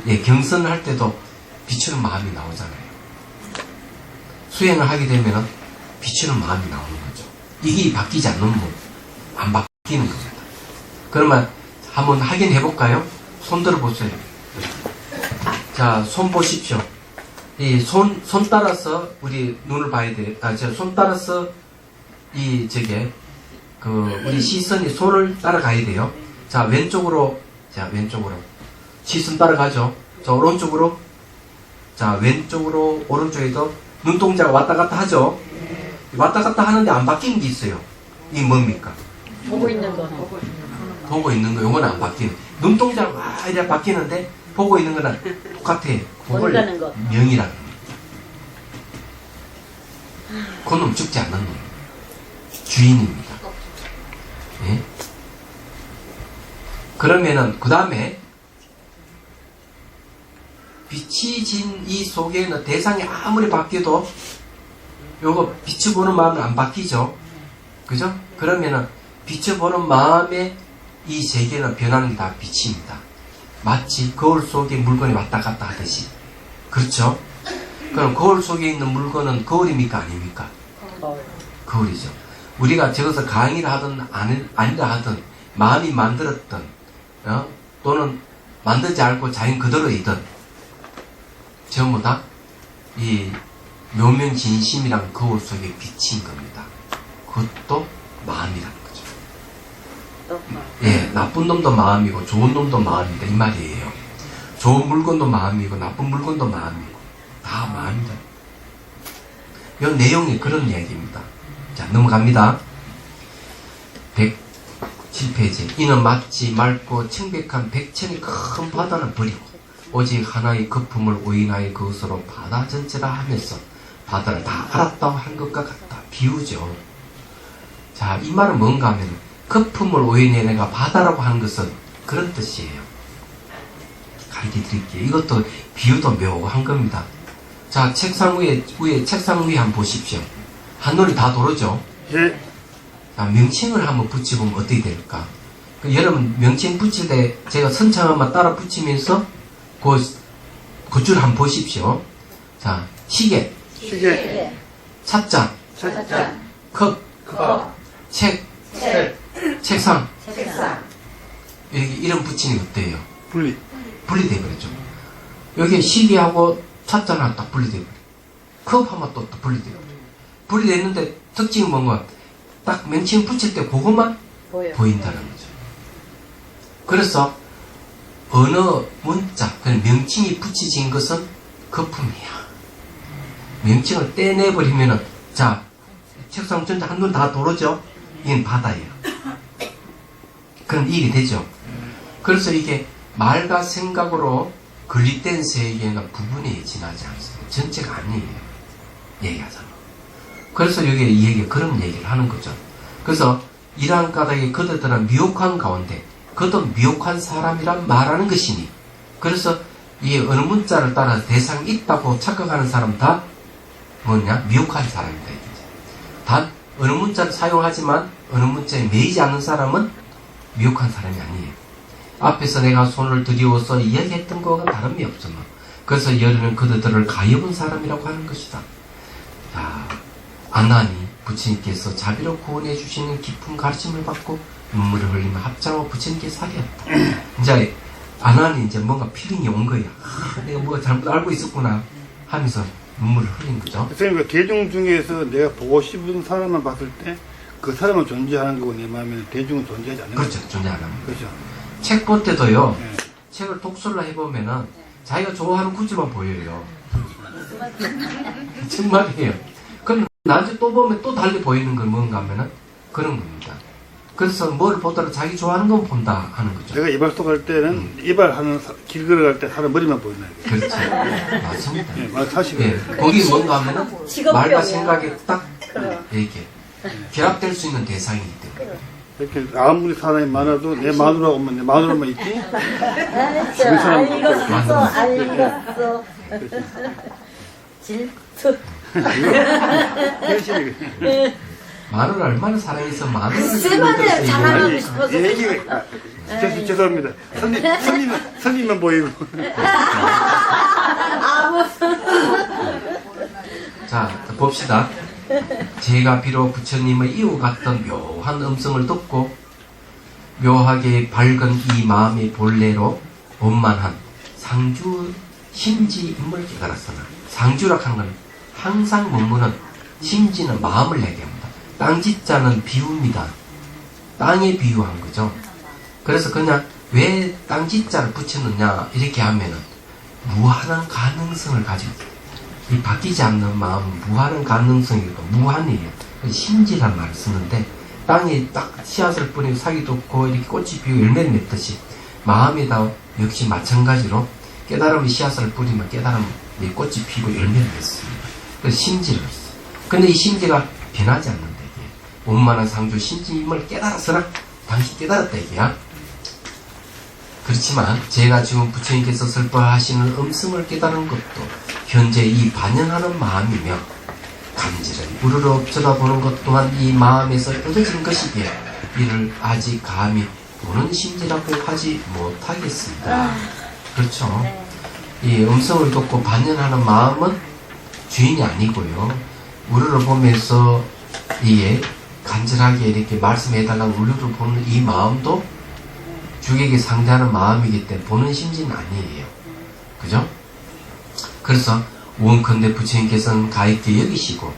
예, 경선을 할 때도 비추는 마음이 나오잖아요. 수행을 하게 되면 비추는 마음이 나오는 거죠. 이게 바뀌지 않으면 안 바뀌는 겁니다. 그러면 한번 확인해 볼까요? 손 들어 보세요. 자, 손 보십시오. 이 손 따라서 우리 눈을 봐야 돼요. 손 따라서 우리 시선이 손을 따라가야 돼요. 자, 왼쪽으로. 시선 따라가죠. 자, 오른쪽으로. 자, 왼쪽으로, 오른쪽에도 눈동자가 왔다 갔다 하죠. 왔다 갔다 하는데 안 바뀌는 게 있어요. 이게 뭡니까? 보고 있는 거. 보고 있는 거, 요거는 안 바뀌는. 눈동자가 이렇게 바뀌는데, 보고 있는 거는 똑같아. 그걸 본다는 거. 명이라는 거. 그놈 죽지 않는 놈. 주인입니다. 예? 그러면은, 그 다음에, 빛이 진 이 속에는 대상이 아무리 바뀌어도, 요거 비춰보는 마음은 안 바뀌죠? 그죠? 그러면은, 비춰보는 마음에 이 세계는 변하는 게 다 빛입니다. 마치 거울 속에 물건이 왔다 갔다 하듯이. 그렇죠? 그럼 거울 속에 있는 물건은 거울입니까? 아닙니까? 거울이죠. 우리가 저기서 강의를 하든 아니라 하든 마음이 만들었던 또는 만들지 않고 자연 그대로이든 전부 다 이 묘명진심이란 거울 속에 비친 겁니다. 그것도 마음이라는 거죠. 예, 나쁜 놈도 마음이고 좋은 놈도 마음이다 이 말이에요. 좋은 물건도 마음이고 나쁜 물건도 마음이고 다 마음이다. 이 내용이 그런 이야기입니다. 자, 넘어갑니다. 107페이지. 이는 마치 맑고 청백한 백천이 큰 바다를 버리고 오직 하나의 거품을 오인하여 그것으로 바다 전체라 하면서 바다를 다 알았다고 한 것과 같다. 비유죠. 자, 이 말은 뭔가 하면 거품을 오인해 내가 바다라고 하는 것은 그런 뜻이에요. 가르쳐 드릴게요. 이것도 비유도 묘한 겁니다. 자, 책상 위에 책상 위에 한번 보십시오. 한눈이 다 도르죠? 예. 자, 명칭을 한번 붙여보면 어떻게 될까? 여러분, 명칭 붙일 때 제가 선창 한번 따라 붙이면서 그 줄 한번 보십시오. 자, 시계, 찻잔, 컵, 책상. 여기 이름 붙이는 게 어때요? 분리돼버렸죠. 여기 시계하고 찻잔하고 딱 분리돼버려. 컵하면 또 분리돼버려. 분리됐는데 특징은 뭔가 딱 명칭 붙일 때 그것만 보인다는 거죠. 그래서 어느 문자, 명칭이 붙여진 것은 거품이야. 명칭을 떼내버리면은, 자, 책상 전체 한눈 다 도르죠? 이건 바다예요. 그런 일이 되죠. 그래서 이게 말과 생각으로 건립된 세계는 부분이 지나지 않습니다. 전체가 아니에요. 얘기하잖아. 그래서 여기에 이 얘기가 그런 얘기를 하는 거죠. 그래서 이러한 까닭에 그들은 미혹한 가운데 그것도 미혹한 사람이란 말하는 것이니 그래서 이 어느 문자를 따라 대상이 있다고 착각하는 사람 다 뭐냐? 미혹한 사람이다. 단 어느 문자를 사용하지만 어느 문자에 매이지 않는 사람은 미혹한 사람이 아니에요. 앞에서 내가 손을 들이워서 이야기했던 거와 다름이 없어. 그래서 여리는 그들을 가엾은 사람이라고 하는 것이다. 자, 아나니 부처님께서 자비로 구원해 주시는 깊은 가르침을 받고 눈물을 흘리며 합장하고 부처님께 살이었다. 이제 아나니 이제 뭔가 필링이 온 거야. 내가 뭐가 잘못 알고 있었구나 하면서 눈물을 흘린 거죠. 선생님, 대중 중에서 내가 보고 싶은 사람만 봤을 때 그 사람은 존재하는 거고 내 마음에는 대중은 존재하지 않는 거죠. 그렇죠. 존재 안 합니다. 그렇죠. 책 볼 때도요. 네. 책을 독서를 해보면은 자기가 좋아하는 구절만 보여요. 정말이에요. 그럼 나중에 또 보면 또 달리 보이는 건 뭔가 하면은 그런 겁니다. 그래서 뭘 보더라도 자기 좋아하는 건 본다 하는 거죠. 내가 이발소 갈 때는 이발하는 길 걸어갈 때 사람 머리만 보이나 이게. 그렇죠. 맞습니다. 네, 맞 사실은. 예, 거기 뭔가 하면은 직업병이야. 말과 생각이 딱 그럼. 이렇게 결합될 수 있는 대상이기 때문에. 이렇게 아무리 사람이 많아도 내 마누라 오면 내 마누라만 있지. 알겠어. 질투. 현실이. 마늘 얼마나 사랑해서 마늘을 세만을 자랑하고 싶어서. 얘기가 죄송합니다. 선님만 보이고. 자, 봅시다. 제가 비록 부처님의 이후 같던 묘한 음성을 듣고 묘하게 밝은 이 마음의 본래로 원만한 상주 심지임을 깨달았으나 상주라 하는 건 항상 머무는 심지는 마음을 얘기합니다. 땅짓자는 비유입니다. 땅에 비유한 거죠. 그래서 그냥 왜 땅짓자를 붙였느냐 이렇게 하면은 무한한 가능성을 가지고 이 바뀌지 않는 마음은 무한한 가능성이고 무한이에요. 심지란 말을 쓰는데 땅에 딱 씨앗을 뿌리고 사기도 없고 이렇게 꽃이 피고 열매를 맺듯이 마음에다 역시 마찬가지로 깨달음의 씨앗을 뿌리면 깨달음의 꽃이 피고 열매를 맺습니다. 그래서 심지를 했어요. 근데 이 심지가 변하지 않는다 이게. 원만한 상주 심지임을 깨달았으나 당시 깨달았다 이게야. 그렇지만 제가 지금 부처님께서 설법하시는 음성을 깨달은 것도 현재 이 반영하는 마음이며 간절히 우르르 쳐다보는 것 또한 이 마음에서 얻어진 것이기에 이를 아직 감히 보는 심지라고 하지 못하겠습니다. 그렇죠. 이 음성을 듣고 반영하는 마음은 주인이 아니고요. 우르르 보면서 이에 간절하게 이렇게 말씀해달라고 우르르 보는 이 마음도 주객이 상대하는 마음이기 때문에 보는 심지는 아니에요. 그죠? 그래서 원컨대 부처님께서는 가있게 여기시고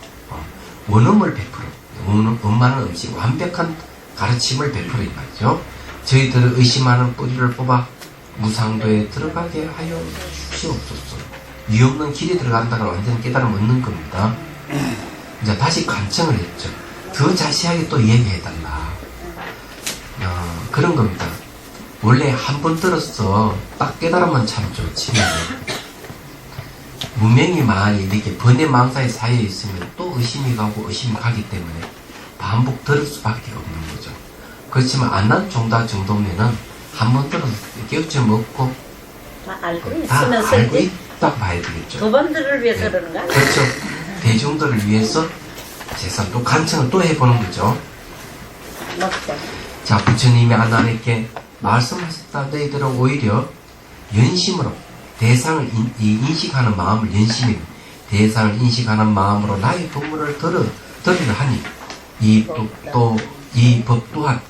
원음을 베풀어 원만한 음식 완벽한 가르침을 베풀어 이 말이죠. 저희들을 의심하는 뿌리를 뽑아 무상도에 들어가게 하여 주시옵소서. 위없는 길에 들어간다는 완전 깨달음 얻는 겁니다. 이제 다시 간청을 했죠. 더 자세하게 또 얘기해달라. 그런 겁니다. 원래 한 번 들었어 딱 깨달으면 참 좋지만 무명이 많이 이렇게 번외망사의 사이에 있으면 또 의심이 가고 의심이 가기 때문에 반복 들을 수밖에 없는 거죠. 그렇지만 안난 종다 정도면은 한 번 들어서 깨우침 없고 알고 다 있으면서 알고 이제 있다 봐야 되겠죠. 도반들을 위해서 그러는 거 아니야? 그렇죠. 대중들을 위해서 재산 또 간청을 또 해보는 거죠. 먹자. 자, 부처님이 아나에게 말씀하셨다. 너희들은 오히려 연심으로 대상을 인식하는 마음을 연심이 대상을 인식하는 마음으로 나의 법문을 들으려 하니 이 법 또한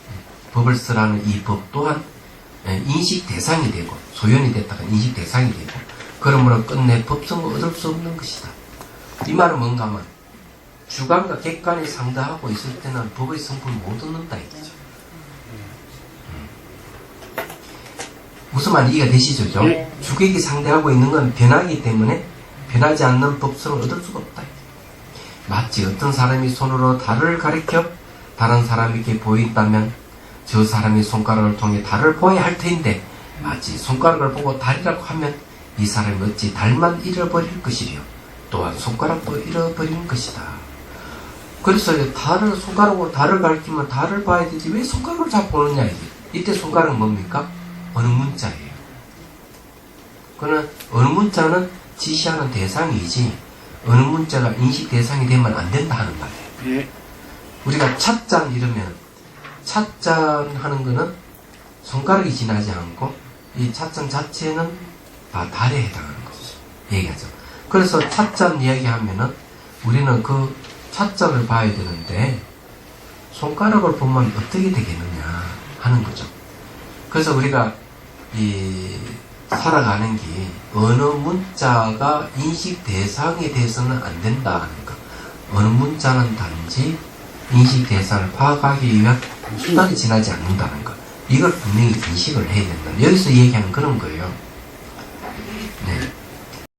법을 쓰라는 이 법 또한 인식 대상이 되고 소연이 됐다가 인식 대상이 되고 그러므로 끝내 법성을 얻을 수 없는 것이다. 이 말은 뭔가 하면 주관과 객관이 상대하고 있을 때는 법의 성품을 못 얻는다 이거죠. 무슨 말인지 이해가 되시죠? 네. 주객이 상대하고 있는 건 변하기 때문에 변하지 않는 법성을 얻을 수가 없다. 마치 어떤 사람이 손으로 달을 가리켜 다른 사람에게 보인다면 저 사람이 손가락을 통해 달을 보아야 할 텐데 마치 손가락을 보고 달이라고 하면 이 사람이 어찌 달만 잃어버릴 것이며 또한 손가락도 잃어버리는 것이다. 그래서 손가락으로 달을 가리키면 달을 봐야 되지 왜 손가락을 자꾸 보느냐 이게. 이때 손가락은 뭡니까? 어느 문자예요. 그러나 어느 문자는 지시하는 대상이지 어느 문자가 인식 대상이 되면 안 된다 하는 말이에요. 예. 우리가 찻잔 이러면 찻잔 하는 거는 손가락이 지나지 않고 이 차점 자체는 다 달에 해당하는 것이죠. 얘기하죠. 그래서 차점 이야기하면은 우리는 그 차점을 봐야 되는데 손가락을 보면 어떻게 되겠느냐 하는 거죠. 그래서 우리가 이 살아가는 게 어느 문자가 인식 대상이 돼서는 안 된다 하는 거. 어느 문자는 단지 인식 대상을 파악하기 위한 수단이 지나지 않는다는 거. 이걸 분명히 인식을 해야 된다. 여기서 얘기하는 그런 거예요.